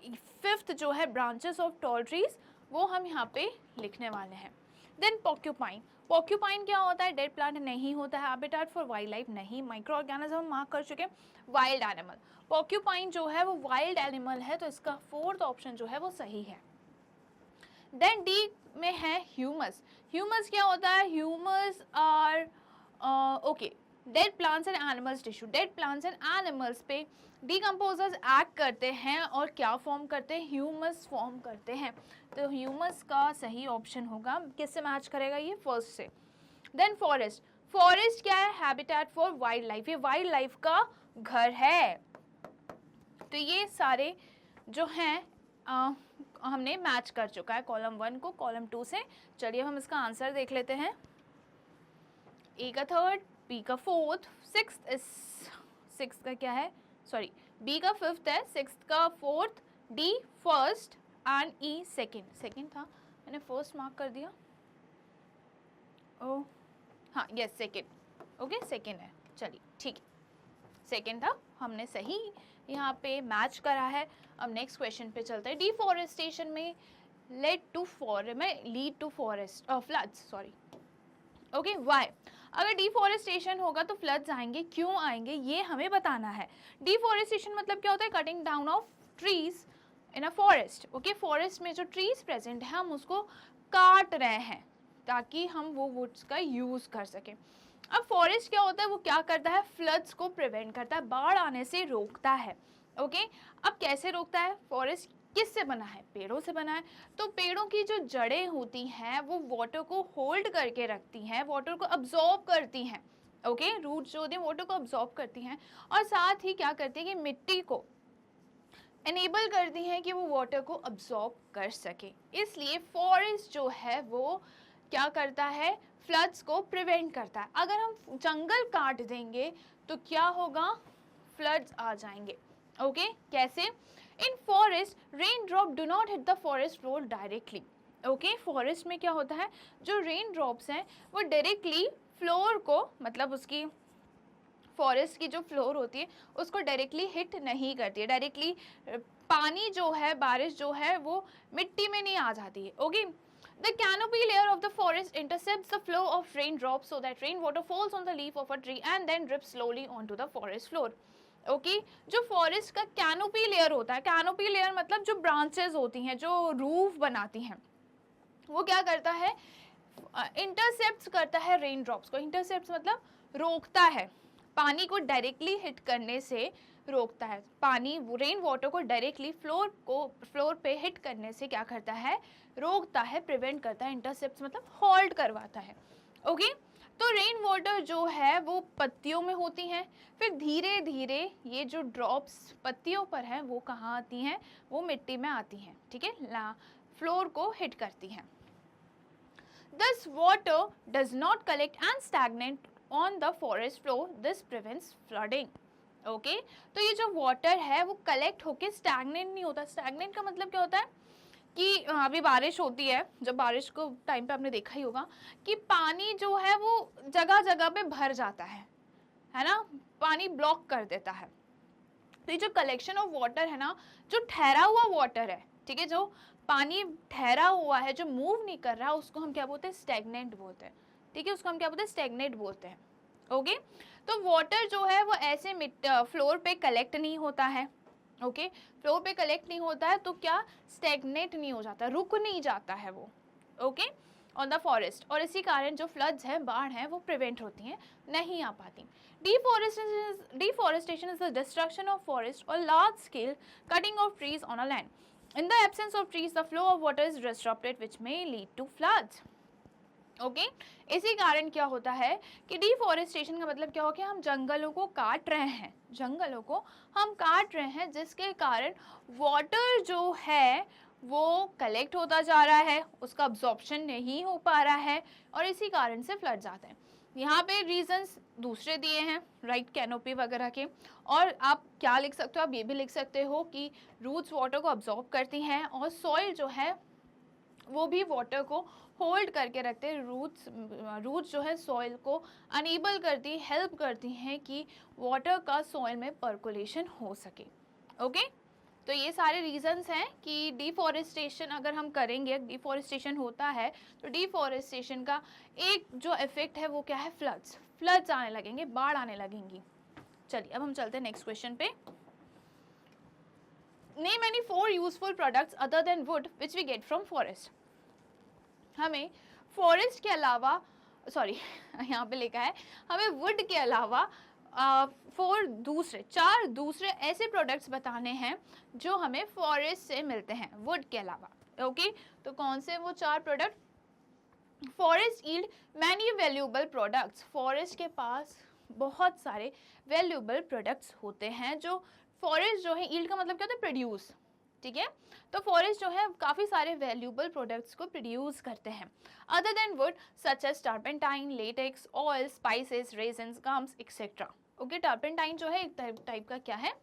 फिफ्थ जो है ब्रांचेस ऑफ टॉल ट्रीज वो हम यहाँ पे लिखने वाले हैं। Then porcupine. पॉक्यूपाइन क्या होता है, डेड प्लांट नहीं होता है, हैबिटेट फॉर वाइल्ड लाइफ नहीं, माइक्रो ऑर्गेनिज्म मार्क कर चुके। वाइल्ड एनिमल, पॉक्यूपाइन जो है वो वाइल्ड एनिमल है तो इसका फोर्थ ऑप्शन जो है वो सही है। देन डी में है ह्यूमस। ह्यूमस क्या होता है? Humus are okay dead plants and animals tissue. Dead plants and animals पे डिकम्पोजर्स एक्ट करते हैं और क्या फॉर्म करते हैं? ह्यूमस फॉर्म करते हैं। तो ह्यूमस का सही ऑप्शन होगा, किससे मैच करेगा ये? फर्स्ट से। Then forest. फॉरेस्ट क्या है? हैबिटेट फॉर वाइल्ड लाइफ, ये वाइल्ड लाइफ का घर है। तो ये सारे जो हैं हमने मैच कर चुका है कॉलम 1 को कॉलम 2 से। चलिए हम इसका आंसर देख लेते हैं। ए का थर्ड, बी का फोर्थ, सिक्स का क्या है? सॉरी, बी का फिफ्थ है, सिक्स का fourth, D first and E second. Second था, मैंने फर्स्ट मार्क कर दिया। ओ हाँ, यस सेकेंड। ओके सेकेंड है, चलिए ठीक है, सेकेंड था, हमने सही यहाँ पे मैच करा है। अब नेक्स्ट क्वेश्चन पे चलते हैं। Deforestation may lead to forest floods, sorry. Okay why? अगर डिफॉरेस्टेशन होगा तो फ्लड्स आएंगे, क्यों आएंगे ये हमें बताना है। डिफॉरेस्टेशन मतलब क्या होता है? Cutting down of trees in a forest. Okay, forest में जो ट्रीज प्रेजेंट है हम उसको काट रहे हैं ताकि हम वो वुड्स का यूज कर सकें। अब फॉरेस्ट क्या होता है? वो क्या करता है? फ्लड्स को प्रिवेंट करता है, बाढ़ आने से रोकता है। ओके, अब कैसे रोकता है? फॉरेस्ट किससे बना है? पेड़ों से बना है। तो पेड़ों की जो जड़ें होती हैं वो वाटर को होल्ड करके रखती हैं, वाटर को अब्जॉर्ब करती हैं। ओके, रूट्स जो होती हैं वाटर को अब्जॉर्ब करती हैं और साथ ही क्या करती है कि मिट्टी को एनेबल करती हैं कि वो वाटर को अब्जॉर्ब कर सके। इसलिए फॉरेस्ट जो है वो क्या करता है? फ्लड्स को प्रिवेंट करता है। अगर हम जंगल काट देंगे तो क्या होगा? फ्लड्स आ जाएंगे। ओके, कैसे? इन forest rain drop do not hit the forest floor directly. Okay, forest में क्या होता है? जो रेन ड्रॉप्स हैं वो डायरेक्टली फ्लोर को, मतलब उसकी फॉरेस्ट की जो फ्लोर होती है उसको डायरेक्टली हिट नहीं करती है। डायरेक्टली पानी जो है, बारिश जो है वो मिट्टी में नहीं आ जाती है। Okay, the canopy layer of the forest intercepts the flow of raindrops so that rainwater falls on the leaf of a tree and then drips slowly onto the forest floor. Okay, जो forest का canopy layer होता है, canopy layer मतलब जो branches होती हैं जो roof बनाती हैं, वो क्या करता है? इंटरसेप्ट करता है रेन ड्रॉप्स को। इंटरसेप्ट मतलब रोकता है, पानी को डायरेक्टली हिट करने से रोकता है। पानी रेन वाटर को डायरेक्टली फ्लोर पे हिट करने से क्या करता है? रोकता है, प्रिवेंट करता है। इंटरसेप्ट मतलब हॉल्ट करवाता है। ओके, तो रेन वाटर जो है वो पत्तियों में होती हैं, फिर धीरे धीरे ये जो ड्रॉप्स पत्तियों पर हैं वो कहाँ आती हैं? वो मिट्टी में आती हैं, ठीक है, फ्लोर को हिट करती हैं। This water does not collect and stagnate on the forest floor. This prevents flooding. Okay, तो ये जो वाटर है वो कलेक्ट होके स्टैगनेट नहीं होता। स्टैगनेट का मतलब क्या होता है कि अभी बारिश होती है, जब बारिश को टाइम पे आपने देखा ही होगा कि पानी जो है वो जगह जगह पे भर जाता है ना, पानी ब्लॉक कर देता है। तो ये जो कलेक्शन ऑफ वाटर है ना, जो ठहरा हुआ वाटर है, ठीक है, जो पानी ठहरा हुआ है, जो मूव नहीं कर रहा, उसको हम क्या बोलते हैं? स्टैगनेंट बोलते हैं। ठीक है, उसको हम क्या बोलते हैं? स्टैगनेट बोलते हैं। ओके, तो वाटर जो है वो ऐसे फ्लोर पे कलेक्ट नहीं होता है। ओके, फ्लोर पे कलेक्ट नहीं होता है तो क्या? स्टैगनेट नहीं हो जाता, रुक नहीं जाता है वो। ओके, ऑन द फॉरेस्ट, और इसी कारण जो फ्लड्स हैं, बाढ़ हैं, वो प्रिवेंट होती हैं, नहीं आ पाती। Deforestation is the destruction of forest or large scale cutting of trees on a land. In the absence of trees, the flow of water is disrupted, which may lead to floods. Okay, इसी कारण क्या होता है कि deforestation का मतलब क्या हो गया? हम जंगलों को काट रहे हैं, जंगलों को हम काट रहे हैं, जिसके कारण वाटर जो है वो कलेक्ट होता जा रहा है, उसका अब्जॉर्प्शन नहीं हो पा रहा है और इसी कारण से फ्लड्स आते हैं। यहाँ पे रीजंस दूसरे दिए हैं, राइट, कैनोपी वगैरह के। और आप क्या लिख सकते हो? आप ये भी लिख सकते हो कि रूट्स वाटर को अब्जॉर्ब करती हैं और सॉइल जो है वो भी वाटर को होल्ड करके रखते हैं। रूट्स जो है सॉइल को अनेबल करती, हेल्प करती हैं कि वाटर का सॉइल में पर्कुलेशन हो सके। ओके, तो ये सारे रीजंस हैं कि डिफॉरेस्टेशन अगर हम करेंगे, डिफॉरेस्टेशन होता है तो डिफॉरेस्टेशन का एक जो इफेक्ट है वो क्या है? फ्लड्स आने लगेंगे, बाढ़ आने लगेंगी। चलिए अब हम चलते हैं नेक्स्ट क्वेश्चन पे। Name any 4 useful products other than wood which we get from forest. हमें फॉरेस्ट के अलावा, सॉरी यहाँ पे लिखा है हमें वुड के अलावा चार दूसरे ऐसे प्रोडक्ट्स बताने हैं जो हमें फॉरेस्ट से मिलते हैं वुड के अलावा। ओके, तो कौन से वो चार product? Forest yield many valuable products, forest के पास बहुत सारे वैल्यूएबल प्रोडक्ट्स होते हैं जो फॉरेस्ट जो है, यील्ड का मतलब क्या होता है? प्रोड्यूस, ठीक है। तो फॉरेस्ट जो है काफ़ी सारे वैल्यूएबल प्रोडक्ट्स को प्रोड्यूस करते हैं other than wood, such as turpentine, latex, oil, spices, resins, gums etcetera. Okay, turpentine जो है एक टाइप का क्या है?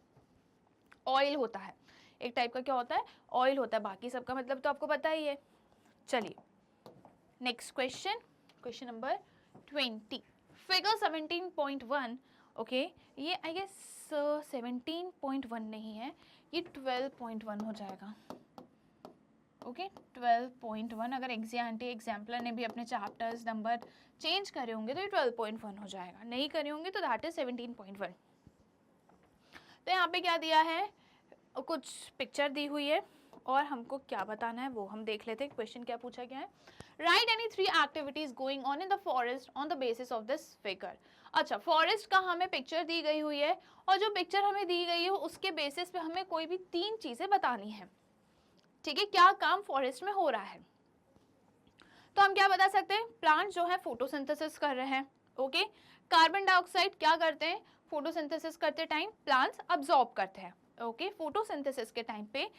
ऑयल होता है, एक टाइप का क्या होता है? ऑयल होता है। बाकी सबका मतलब तो आपको पता ही है। चलिए next question, question number 20, figure 17.1। Okay, ये आई गेस 17.1 नहीं है, ये 12.1 हो जाएगा। ओके, 12.1। अगर एग्जाम्पलर ने भी अपने चैप्टर्स नंबर चेंज करे होंगे तो ये 12.1 हो जाएगा, नहीं करे होंगे तो दैट इज 17.1। तो यहाँ पे क्या दिया है? कुछ पिक्चर दी हुई है और हमको क्या बताना है वो हम देख लेते हैं। क्वेश्चन क्या पूछा गया है? Right any 3 activities going on in the forest on the basis of this figure. अच्छा, फॉरेस्ट का हमें पिक्चर दी गई हुई है और जो पिक्चर हमें दी गई है उसके बेसिस पे हमें कोई भी 3 चीजें बतानी है, ठीक है। क्या काम फॉरेस्ट में हो रहा है? तो हम क्या बता सकते हैं? प्लांट जो है फोटोसिंथेसिस कर रहे हैं। ओके, कार्बन डाइऑक्साइड क्या करते हैं? फोटोसिंथेसिस करते टाइम प्लांट्स अब्सॉर्ब करते हैं। ओके, फोटोसिंथेसिस के टाइम पे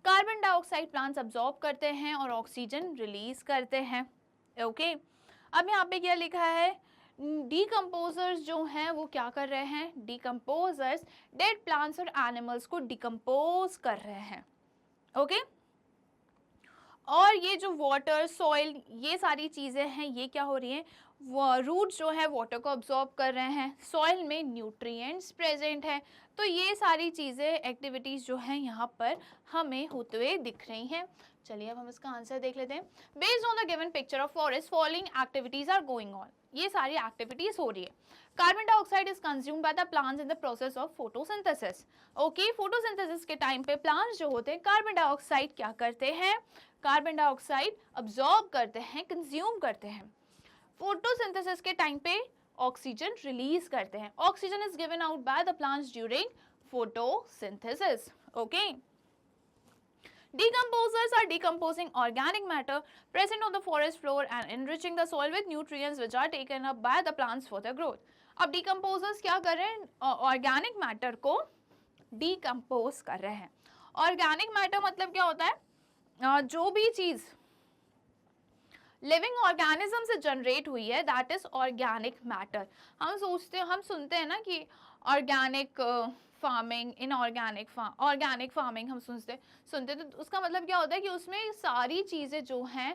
कार्बन डाइऑक्साइड प्लांट्स अब्सॉर्ब करते हैं और ऑक्सीजन रिलीज करते हैं। ओके, अब यहाँ पे क्या लिखा है? डिकम्पोजर्स जो हैं वो क्या कर रहे हैं? डिकम्पोजर्स डेड प्लांट्स और एनिमल्स को डिकम्पोज कर रहे हैं। ओके, और ये जो वाटर, सॉइल, ये सारी चीज़ें हैं, ये क्या हो रही हैं? रूट जो है वाटर को अब्सॉर्ब कर रहे हैं, सॉइल में न्यूट्रिएंट्स प्रेजेंट है। तो ये सारी चीज़ें, एक्टिविटीज़ जो हैं यहाँ पर हमें होते हुए दिख रही हैं। चलिए अब हम इसका आंसर देख लेते हैं। Based on the given picture of forest following activities are going on, ये सारी एक्टिविटीज हो रही है। Carbon dioxide is consumed by the plants in the process of photosynthesis. Okay, photosynthesis के टाइम पे प्लांट्स जो होते हैं कार्बन डाइऑक्साइड क्या करते हैं? कार्बन डाइऑक्साइड अब्सॉर्ब करते हैं, कंज्यूम करते हैं। फोटोसिंथेसिस के टाइम पे ऑक्सीजन रिलीज करते हैं। Oxygen is given out by the plants during photosynthesis. Okay, decomposers are decomposing organic matter present on the forest floor and enriching the soil with nutrients which are taken up by the plants for their growth. अब decomposers क्या कर रहे हैं? Organic matter को decompose कर रहे हैं। Organic matter मतलब क्या होता है? जो भी चीज लिविंग ऑर्गेनिज्म से जनरेट हुई है दैट इज ऑर्गेनिक मैटर। हम सुनते हैं ना कि organic farming, inorganic organic farming हम सुनते तो उसका मतलब क्या होता है कि उसमें सारी चीज़ें जो हैं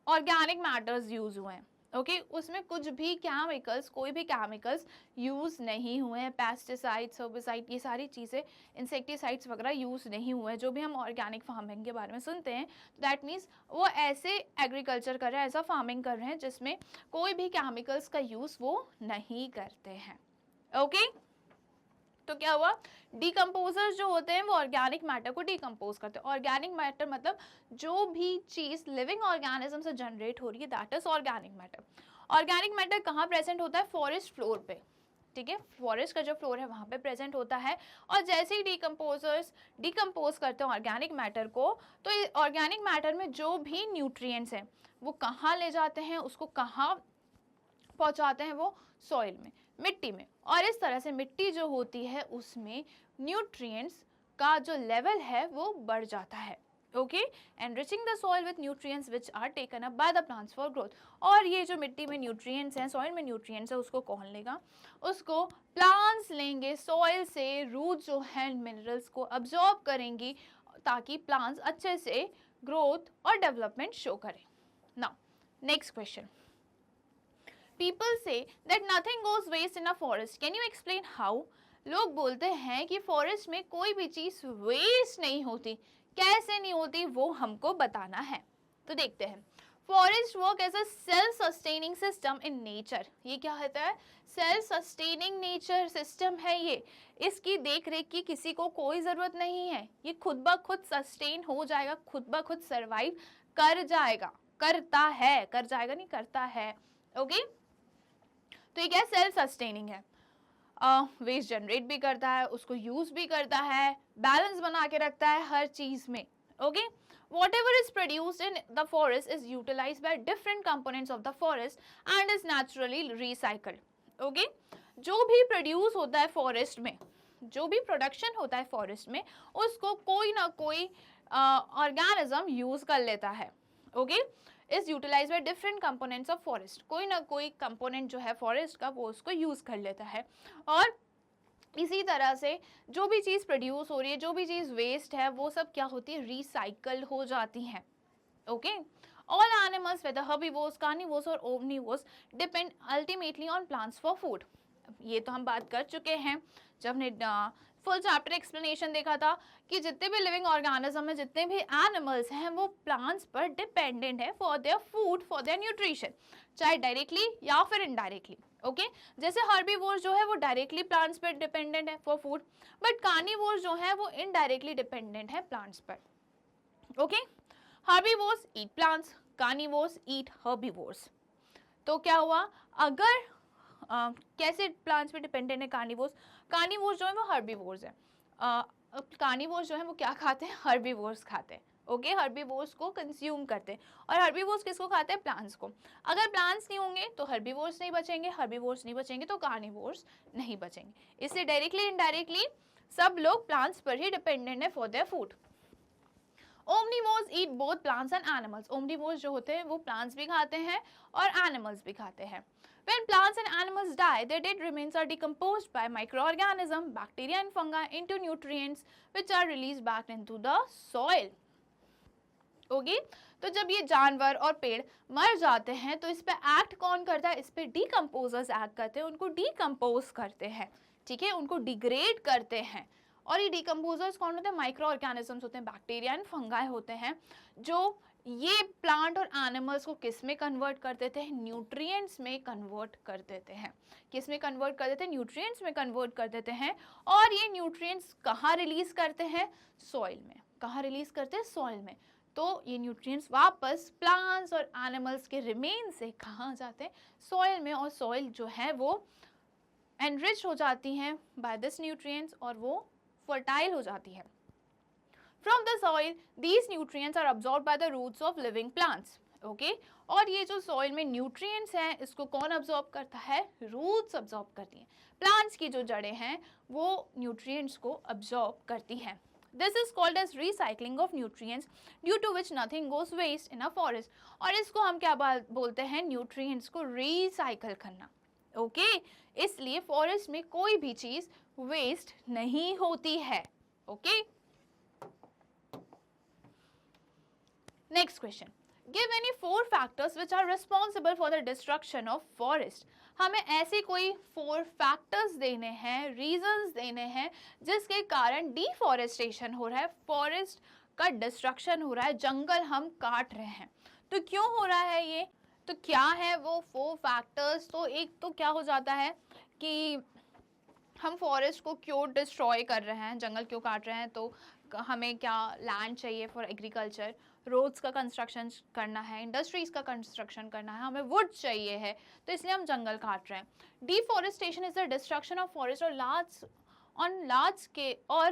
ऑर्गेनिक मैटर्स यूज हुए हैं। ओके, उसमें कुछ भी केमिकल्स, कोई भी केमिकल्स यूज़ नहीं हुए हैं। पेस्टिसाइड्स, हर्बिसाइड, ये सारी चीज़ें, इंसेक्टिसाइड्स वगैरह यूज़ नहीं हुए हैं। जो भी हम ऑर्गेनिक फार्मिंग के बारे में सुनते हैं दैट मीन्स वो ऐसे एग्रीकल्चर कर रहे हैं, ऐसा फार्मिंग कर रहे हैं जिसमें कोई भी केमिकल्स का यूज़ वो नहीं करते हैं। ओके, तो क्या हुआ? डिकम्पोजर्स जो होते हैं वो ऑर्गेनिक मैटर को डिकम्पोज करते हैं। ऑर्गेनिक मैटर मतलब जो भी चीज़ लिविंग ऑर्गेनिज्म से जनरेट हो रही है that is organic matter. Organic matter कहाँ प्रेजेंट होता है? फॉरेस्ट फ्लोर पे, ठीक है। फॉरेस्ट का जो फ्लोर है वहाँ पे प्रेजेंट होता है और जैसे ही डिकम्पोजर्स डिकम्पोज करते हैं ऑर्गेनिक मैटर को, तो ऑर्गेनिक मैटर में जो भी न्यूट्रिएंट्स हैं वो कहाँ ले जाते हैं? उसको कहाँ पहुँचाते हैं? वो सॉइल में, मिट्टी में। और इस तरह से मिट्टी जो होती है उसमें न्यूट्रिएंट्स का जो लेवल है वो बढ़ जाता है। Okay, enriching the soil with nutrients which are taken up by the plants for growth. और ये जो मिट्टी में न्यूट्रिएंट्स हैं, सॉइल में न्यूट्रिएंट्स है, उसको कौन लेगा? उसको प्लांट्स लेंगे। सॉइल से रूट जो है मिनरल्स को अब्सॉर्ब करेंगी ताकि प्लांट्स अच्छे से ग्रोथ और डेवलपमेंट शो करें। Now next question, People say that nothing goes waste in a forest. Can you explain how? लोग बोलते हैं कि फॉरेस्ट में कोई भी चीज़ वेस्ट नहीं होती। कैसे नहीं होती वो हमको बताना है। तो देखते हैं। Forest work as a self sustaining system in nature. ये क्या होता है? सेल्फ सस्टेनिंग नेचर सिस्टम है ये। इसकी देख रेख की किसी को कोई ज़रूरत नहीं है। ये खुद ब खुद सस्टेन हो जाएगा, खुद ब खुद सर्वाइव कर जाएगा, करता है, कर जाएगा नहीं, करता है। ओके, तो ये क्या है, सेल्फ सस्टेनिंग है, वेस्ट जनरेट भी करता है, उसको यूज भी करता है, बैलेंस बना के रखता है हर चीज में। Okay, whatever is produced in the forest is utilized by different components of the forest and is naturally recycled. Okay, जो भी प्रोड्यूस होता है फॉरेस्ट में, जो भी प्रोडक्शन होता है फॉरेस्ट में, उसको कोई ना कोई ऑर्गेनिज्म यूज कर लेता है। Okay, is utilise by different components of forest, कोई ना कोई कंपोनेंट जो है फॉरेस्ट का वो उसको यूज कर लेता है। और इसी तरह से जो भी चीज़ प्रोड्यूस हो रही है, जो भी चीज़ वेस्ट है, वो सब क्या होती है, रिसाइकल हो जाती हैं। Okay, all animals whether herbivores, carnivores or omnivores depend ultimately on plants for food. ये तो हम बात कर चुके हैं जब हमने फुल चैप्टर एक्सप्लेनेशन देखा था कि जितने भी लिविंग ऑर्गेनिज्म है, जितने भी एनिमल्स हैं, वो प्लांट्स पर डिपेंडेंट है for their food, for their nutrition, चाहे डायरेक्टली या फिर इनडायरेक्टली। ओके, जैसे हर्बीवोर्स जो है वो डायरेक्टली प्लांट्स पर डिपेंडेंट है फॉर फूड, बट कार्निवोर्स जो है वो इनडायरेक्टली डिपेंडेंट है प्लांट्स पर। Okay, herbivores eat plants, carnivores eat herbivores. तो क्या हुआ, अगर कैसे प्लांट्स पे डिपेंडेंट है कार्निवोर्स, कार्निवोर्स जो है वो हर्बीवोर्स है, कार्निवोर्स जो है वो क्या खाते हैं, हर्बीवोर्स खाते हैं। ओके, हर्बीवोर्स को कंज्यूम करते हैं, और हर्बीवोर्स किसको खाते हैं, प्लांट्स को। अगर प्लांट्स नहीं होंगे तो हर्बीवोर्स नहीं बचेंगे, हर्बीवोर्स नहीं बचेंगे तो कार्निवोर्स नहीं बचेंगे। इसलिए डायरेक्टली इनडायरेक्टली सब लोग प्लांट्स पर ही डिपेंडेंट है for their food. Omnivores eat both plants and animals, omnivores जो होते हैं वो प्लांट्स भी खाते हैं और एनिमल्स भी खाते हैं। When plants and animals die, their dead remains are decomposed by microorganisms, bacteria and fungi into nutrients which are released back into the soil. Okay, तो जब ये जानवर और पेड़ मर जाते हैं तो इस पे एक्ट कौन करता है, इस पे डीकम्पोजर्स एक्ट करते हैं, उनको डीकम्पोज करते हैं, ठीक है, उनको डिग्रेड करते हैं। और ये डीकम्पोजर्स कौन होते हैं, माइक्रो ऑर्गेनिजम्स होते हैं, बैक्टीरिया एंड फंगाई होते हैं, जो ये प्लांट और एनिमल्स को किस में कन्वर्ट कर देते हैं, न्यूट्रिएंट्स में कन्वर्ट कर देते हैं। किस में कन्वर्ट कर देते हैं, न्यूट्रिएंट्स में कन्वर्ट कर देते हैं। और ये न्यूट्रिएंट्स कहाँ रिलीज करते हैं, सॉइल में। कहाँ रिलीज करते हैं, सॉइल में। तो ये न्यूट्रिएंट्स वापस प्लांट्स और एनिमल्स के रिमेन से कहाँ जाते हैं, सॉइल में। और सॉइल जो है वो एनरिच हो जाती हैं बाय दिस न्यूट्रिएंट्स और वो फर्टाइल हो जाती है। From the soil, these nutrients are absorbed by the roots of living plants. Okay? और ये जो soil में nutrients हैं, इसको कौन absorb करता है, roots absorb करती हैं। Plants की जो जड़ें हैं वो nutrients को absorb करती हैं। This is called as recycling of nutrients, due to which nothing goes waste in a forest. और इसको हम क्या बोलते हैं, nutrients को recycle करना। ओके, इसलिए फॉरेस्ट में कोई भी चीज वेस्ट नहीं होती है। Okay, next question, give any 4 factors which are responsible for the destruction of forest. हमें ऐसे कोई 4 फैक्टर्स देने हैं, रीजंस देने हैं जिसके कारण डिफॉरेस्टेशन हो रहा है, फॉरेस्ट का डिस्ट्रक्शन हो रहा है, जंगल हम काट रहे हैं। तो क्यों हो रहा है ये, तो क्या है वो 4 फैक्टर्स। तो एक तो क्या हो जाता है कि हम फॉरेस्ट को क्यों डिस्ट्रॉय कर रहे हैं, जंगल क्यों काट रहे हैं, तो हमें क्या लैंड चाहिए फॉर एग्रीकल्चर, रोड्स का कंस्ट्रक्शन करना है, इंडस्ट्रीज का कंस्ट्रक्शन करना है, हमें वुड चाहिए है, तो इसलिए हम जंगल काट रहे हैं। Deforestation is the destruction of forest or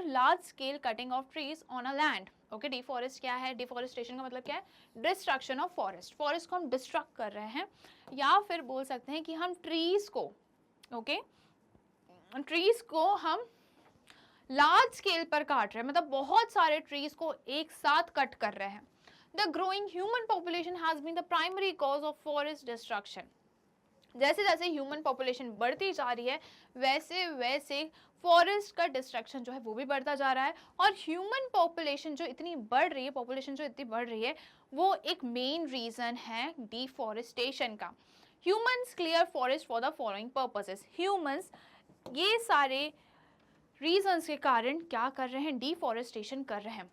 large scale cutting of trees on a land. Okay, deforest क्या है, डिफॉरेस्टेशन का मतलब क्या है, डिस्ट्रक्शन ऑफ फॉरेस्ट। फॉरेस्ट को हम डिस्ट्रक्ट कर रहे हैं, या फिर बोल सकते हैं कि हम ट्रीज को, ओके, ट्रीज को हम लार्ज स्केल पर काट रहे हैं, मतलब बहुत सारे ट्रीज को एक साथ कट कर रहे हैं। The growing human population has been the primary cause of forest destruction. जैसे जैसे ह्यूमन पॉपुलेशन बढ़ती जा रही है वैसे वैसे फॉरेस्ट का डिस्ट्रक्शन जो है वो भी बढ़ता जा रहा है। और ह्यूमन पॉपुलेशन जो इतनी बढ़ रही है, पॉपुलेशन जो इतनी बढ़ रही है, वो एक मेन रीजन है डिफॉरेस्टेशन का। Humans clear forest for the following purposes. Humans ये सारे रीजंस के कारण क्या कर रहे हैं, डिफॉरेस्टेशन कर रहे हैं।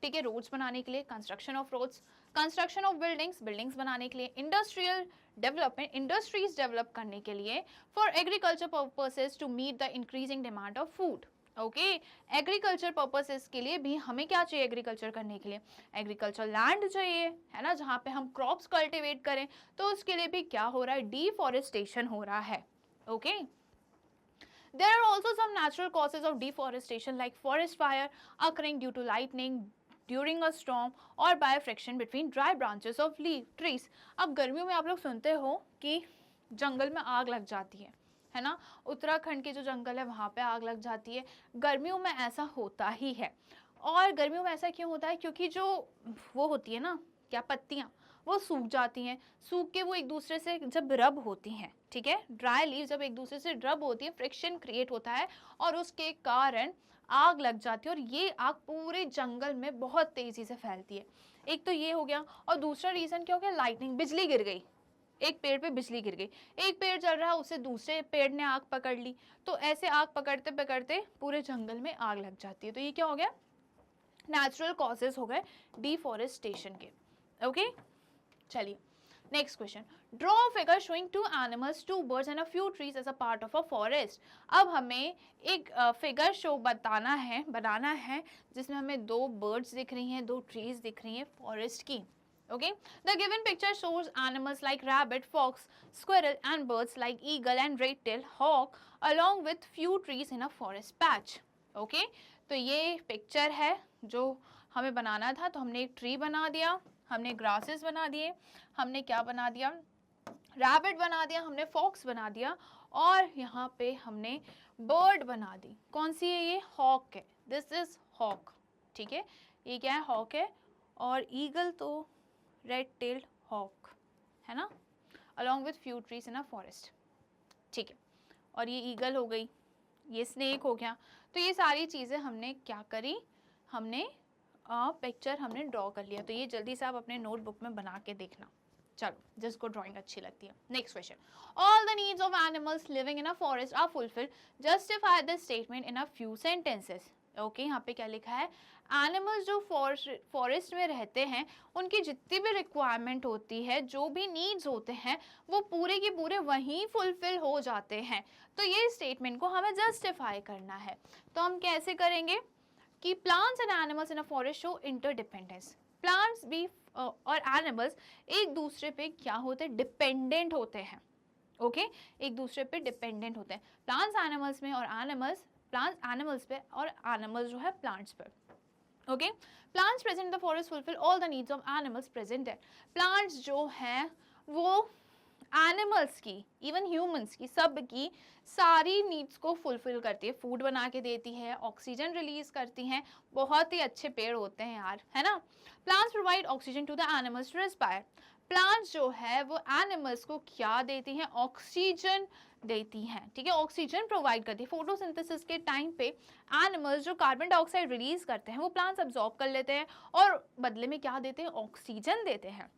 ठीक है, रोड्स बनाने के लिए, construction of roads, construction of buildings बनाने के लिए, इंडस्ट्रियल डेवलपमेंट, इंडस्ट्रीज डेवलप करने के लिए, for agriculture purposes to meet the increasing demand of food. Okay. Agriculture purposes के लिए भी हमें क्या चाहिए एग्रीकल्चर करने के लिए? एग्रीकल्चर लैंड चाहिए, है ना, जहाँ पे हम क्रॉप्स कल्टीवेट करें। तो उसके लिए भी क्या हो रहा है? डिफॉरेस्टेशन हो रहा है। Okay. There are also some natural causes of deforestation like forest fire occurring due to lightning during a storm or by friction between dry branches of trees. अब गर्मियों में आप लोग सुनते हो कि जंगल में आग लग जाती है ना? उत्तराखंड के जो जंगल है वहाँ पे आग लग जाती है। गर्मियों में ऐसा होता ही है। और गर्मियों में ऐसा क्यों होता है? क्योंकि जो वो होती है ना, क्या, पत्तियाँ, वो सूख जाती हैं। सूख के वो एक दूसरे से जब रब होती हैं, ठीक है, ड्राई लीव जब एक दूसरे से रब होती है, फ्रिक्शन क्रिएट होता है और उसके कारण आग लग जाती है और ये आग पूरे जंगल में बहुत तेजी से फैलती है। एक तो ये हो गया और दूसरा रीजन क्या हो गया? लाइटनिंग, बिजली गिर गई। एक पेड़ पे बिजली गिर गई, एक पेड़ चल रहा है उससे दूसरे पेड़ ने आग पकड़ ली, तो ऐसे आग पकड़ते पकड़ते पूरे जंगल में आग लग जाती है। तो ये क्या हो गया? नेचुरल कॉजेज हो गए डिफॉरेस्टेशन के। ओके, चलिए next question. Draw figure showing 2 animals, 2 birds and a few trees as a part of a forest. अब हमें एक फिगर शो बनाना है जिसमें हमें 2 बर्ड्स दिख रही हैं, 2 ट्रीज दिख रही हैं फॉरेस्ट की। Okay, the given picture shows animals like rabbit, fox, squirrel and birds like eagle and red-tailed hawk along with few trees in a forest patch. Okay, तो ये पिक्चर है जो हमें बनाना था। तो हमने एक ट्री बना दिया, हमने ग्रासेस बना दिए, हमने क्या बना दिया? रैबिट बना दिया, हमने फॉक्स बना दिया और यहाँ पे हमने बर्ड बना दी। कौन सी है ये? हॉक है। दिस इज हॉक, ठीक है, ये क्या है? हॉक है। और ईगल तो रेड टेल्ड हॉक है ना, along with few trees in a forest, ठीक है। और ये ईगल हो गई, ये स्नेक हो गया। तो ये सारी चीज़ें हमने क्या करी? हमने पिक्चर हमने ड्रॉ कर लिया। तो ये जल्दी से आप अपने नोटबुक में बना के देखना। चलो, जिसको ड्राइंग अच्छी लगती है। Next question. All the needs of animals living in a forest are fulfilled, justify this statement in a few sentences. Okay, यहाँ पे क्या लिखा है? एनिमल्स जो फॉरेस्ट में रहते हैं उनकी जितनी भी रिक्वायरमेंट होती है, जो भी नीड्स होते हैं, वो पूरे के पूरे वहीं फुलफिल हो जाते हैं। तो ये स्टेटमेंट को हमें जस्टिफाई करना है। तो हम कैसे करेंगे कि plants and animals in a forest show interdependence. Plants भी और एनिमल्स एक दूसरे पे क्या होते हैं? डिपेंडेंट होते हैं। ओके, एक दूसरे पे डिपेंडेंट होते हैं। प्लांट्स एनिमल्स में और एनिमल्स प्लांट्स एनिमल्स पे और एनिमल्स जो है प्लांट्स पे। Okay, plants present in the forest fulfil all the needs of animals present there. Plants जो हैं वो एनिमल्स की, इवन ह्यूमंस की, सब की सारी नीड्स को फुलफिल करती है। फूड बना के देती है, ऑक्सीजन रिलीज करती हैं। बहुत ही अच्छे पेड़ होते हैं यार, है ना। Plants provide oxygen to the animals to respire. Plants जो है वो एनिमल्स को क्या देती हैं? ऑक्सीजन देती हैं, ठीक है, ऑक्सीजन प्रोवाइड करती है। फोटोसिंथेसिस के टाइम पे एनिमल्स जो कार्बन डाइऑक्साइड रिलीज करते हैं वो प्लांट्स अब्सॉर्ब कर लेते हैं और बदले में क्या देते हैं? ऑक्सीजन देते हैं।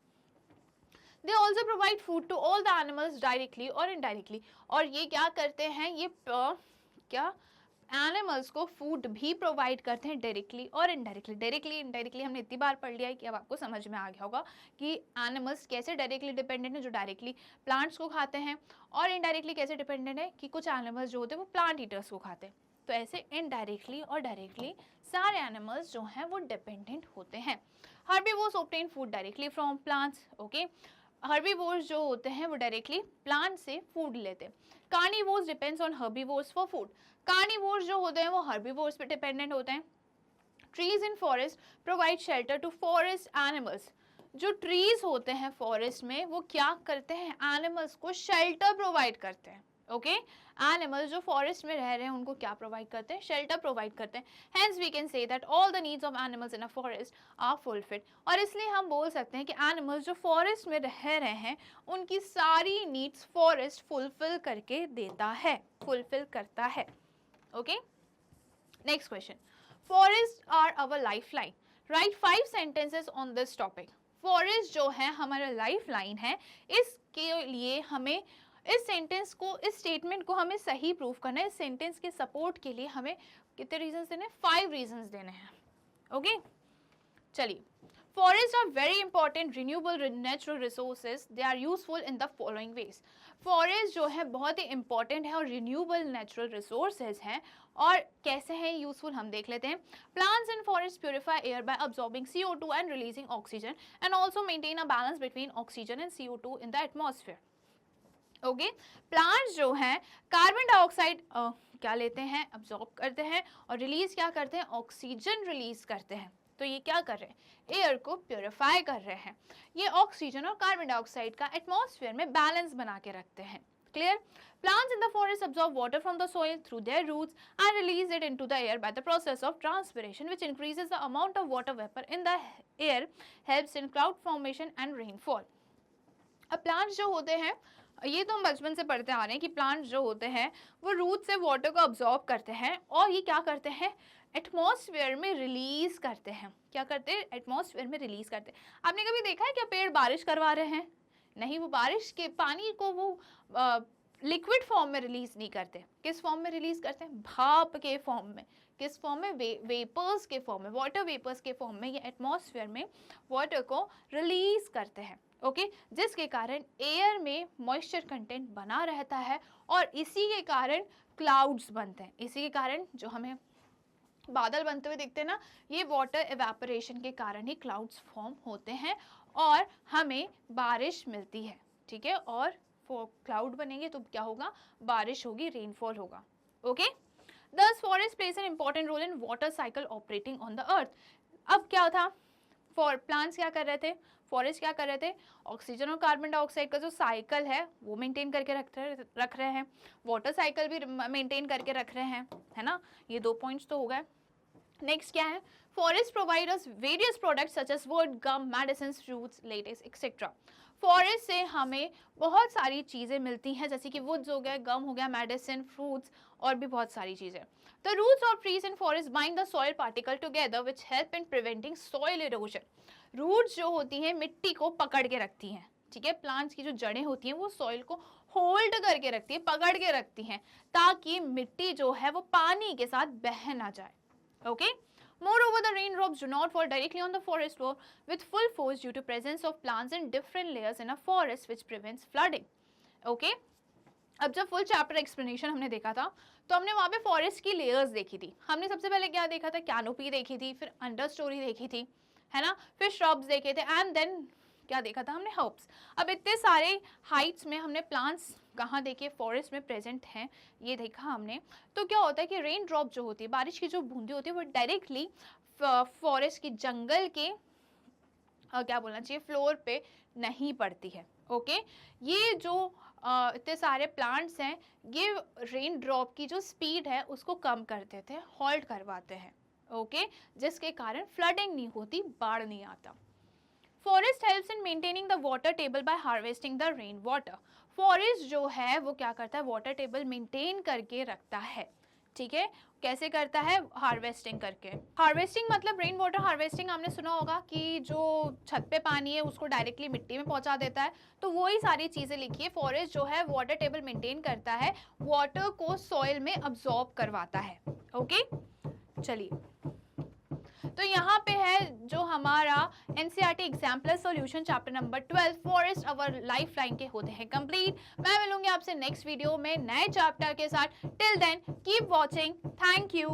They also provide food to all the animals directly or indirectly. और ये क्या करते हैं? ये क्या एनिमल्स को फूड भी प्रोवाइड करते हैं डायरेक्टली और इनडायरेक्टली। डायरेक्टली इनडायरेक्टली हमने इतनी बार पढ़ लिया है कि अब आपको समझ में आ गया होगा कि एनिमल्स कैसे डायरेक्टली डिपेंडेंट है, जो डायरेक्टली प्लांट्स को खाते हैं, और इनडायरेक्टली कैसे डिपेंडेंट है कि कुछ एनिमल्स जो होते हैं वो प्लांट ईटर्स को खाते हैं। तो ऐसे इनडायरेक्टली और डायरेक्टली सारे एनिमल्स जो हैं वो डिपेंडेंट होते हैं। Herbivores obtain food directly from plants. Okay, herbivores जो होते हैं वो डायरेक्टली प्लांट से फूड लेते हैं। Carnivores depends on herbivores for food. Carnivores जो होते हैं वो हर्बीवोर्स पे डिपेंडेंट होते हैं। Trees in forest provide shelter to forest animals. जो ट्रीज होते हैं फॉरेस्ट में वो क्या करते हैं? एनिमल्स को शेल्टर प्रोवाइड करते हैं। ओके, एनिमल्स जो फॉरेस्ट में रह रहे हैं उनको क्या प्रोवाइड करते हैं? शेल्टर प्रोवाइड करते हैं। Hence we can say that all the needs of animals in a forest are fulfilled. और इसलिए हम बोल सकते हैं कि एनिमल्स जो फॉरेस्ट में रह रहे हैं उनकी सारी नीड्स फॉरेस्ट फुलफिल करके देता है, फुलफिल करता है। Okay, next question. Forest are our lifeline. Write 5 sentences on this topic. Forest जो है हमारा लाइफ लाइन है, इसके लिए हमें इस सेंटेंस को, इस स्टेटमेंट को हमें सही प्रूफ करना है। इस सेंटेंस के सपोर्ट के लिए हमें कितने रीजंस देने हैं? 5 रीजंस देने हैं। ओके, चलिए। Forests are very important renewable natural resources. They are useful in the following ways. Forest जो है बहुत ही important है और renewable natural resources हैं, और कैसे हैं यूजफुल हम देख लेते हैं. Plants in forests purify air by absorbing CO2 and releasing oxygen, and also maintain a balance between oxygen and CO2 in the atmosphere. Okay, plants जो हैं कार्बन डाइऑक्साइड क्या लेते हैं, अब्जॉर्ब करते हैं, और रिलीज क्या करते हैं, ऑक्सीजन रिलीज करते हैं. तो ये क्या कर रहे हैं, एयर को प्योरीफाई कर रहे हैं. ये ऑक्सीजन और कार्बन डाइऑक्साइड का एटमॉस्फेयर में बैलेंस बना के रखते हैं. Clear. Plants in the forest absorb water from the soil through their roots and release it into the air by the process of transpiration, which increases the amount of water vapor in the air, helps in cloud formation and rainfall. अब plants जो होते हैं, ये तो हम बचपन से पढ़ते आ रहे हैं कि प्लांट्स जो होते हैं वो रूट से वाटर को अब्जॉर्ब करते हैं और ये क्या करते हैं, एटमॉस्फेयर में रिलीज करते हैं. क्या करते हैं, एटमॉस्फेयर में रिलीज करते हैं. आपने कभी देखा है क्या पेड़ बारिश करवा रहे हैं? नहीं, वो बारिश के पानी को वो लिक्विड फॉर्म में रिलीज नहीं करते. किस फॉर्म में रिलीज करते हैं, भाप के फॉर्म में. किस फॉर्म में, वेपर्स के फॉर्म में, वाटर वेपर्स के फॉर्म में ये एटमॉस्फेयर में वाटर को रिलीज करते हैं. ओके, जिसके कारण एयर में मॉइस्चर कंटेंट बना रहता है और इसी के कारण क्लाउड्स बनते हैं. इसी के कारण जो हमें बादल बनते हुए दिखते हैं ना, ये वाटर एवेपोरेशन के कारण ही क्लाउड्स फॉर्म होते हैं और हमें बारिश मिलती है. ठीक है, और क्लाउड बनेंगे तो क्या होगा, बारिश होगी, रेनफॉल होगा. Okay, Thus forest plays an important role in water cycle operating on the earth. अब क्या था, प्लांट्स क्या कर रहे थे, फॉरेस्ट क्या कर रहे थे, ऑक्सीजन और कार्बन डाइऑक्साइड का जो साइकिल है वो मेंटेन करके रख रहे हैं, वाटर साइकिल भी मेंटेन करके रख रहे हैं, है ना. ये 2 पॉइंट्स तो हो गए. नेक्स्ट क्या है, forest provide us various products such as wood, gum, medicines, fruits, latex etcetera. Forest से हमें बहुत सारी चीज़ें मिलती हैं, जैसे कि वुड्स हो गया, गम हो गया, मेडिसिन, फ्रूट्स और भी बहुत सारी चीज़ें. The roots of trees in forest bind the soil particle together which help in preventing soil erosion. Roots जो होती हैं मिट्टी को पकड़ के रखती हैं. ठीक है, प्लांट्स की जो जड़ें होती हैं वो सॉइल को होल्ड करके रखती है, पकड़ के रखती हैं, ताकि मिट्टी जो है वो पानी के साथ बह ना जाए. Okay. Moreover, the raindrops do not fall directly on the forest floor with full force due to presence of plants in different layers in a forest, which prevents flooding. Okay? अब जब फुल चैप्टर एक्सप्लेनेशन हमने देखा था तो हमने वहाँ पे forest की लेयर्स देखी थी. हमने सबसे पहले क्या देखा था, कैनोपी देखी थी, फिर अंडर स्टोरी देखी थी, है ना, फिर श्रब्स देखे थे, एंड देन क्या देखा था हमने, हर्ब्स. अब इतने सारे हाइट्स में हमने प्लांट्स कहाँ देखे, फॉरेस्ट में प्रेजेंट हैं, ये देखा हमने. तो क्या होता है कि रेन ड्रॉप जो होती है, बारिश की जो बूंदें होती है, वो डायरेक्टली फॉरेस्ट की जंगल के क्या बोलना चाहिए, फ्लोर पे नहीं पड़ती है. ओके, ये जो इतने सारे प्लांट्स हैं, ये रेन ड्रॉप की जो स्पीड है उसको कम कर देते हैं, हॉल्ट करवाते हैं. ओके, जिसके कारण फ्लडिंग नहीं होती, बाढ़ नहीं आता. Forest helps in maintaining the water table by harvesting the rain water. Forest जो है वो क्या करता है, वाटर टेबल मेंटेन करके रखता है. ठीक है, कैसे करता है, हार्वेस्टिंग करके. हार्वेस्टिंग मतलब रेन वाटर हार्वेस्टिंग हमने सुना होगा कि जो छत पे पानी है उसको डायरेक्टली मिट्टी में पहुंचा देता है. तो वही सारी चीज़ें लिखी है. फॉरेस्ट जो है वाटर टेबल मेंटेन करता है, वाटर को सॉइल में अब्जॉर्ब करवाता है. ओके, चलिए, तो यहाँ पे है जो हमारा NCERT example solution chapter number 12 forest our life line के होते हैं कंप्लीट. मैं मिलूंगी आपसे नेक्स्ट वीडियो में नए चैप्टर के साथ. Till then keep watching. Thank you.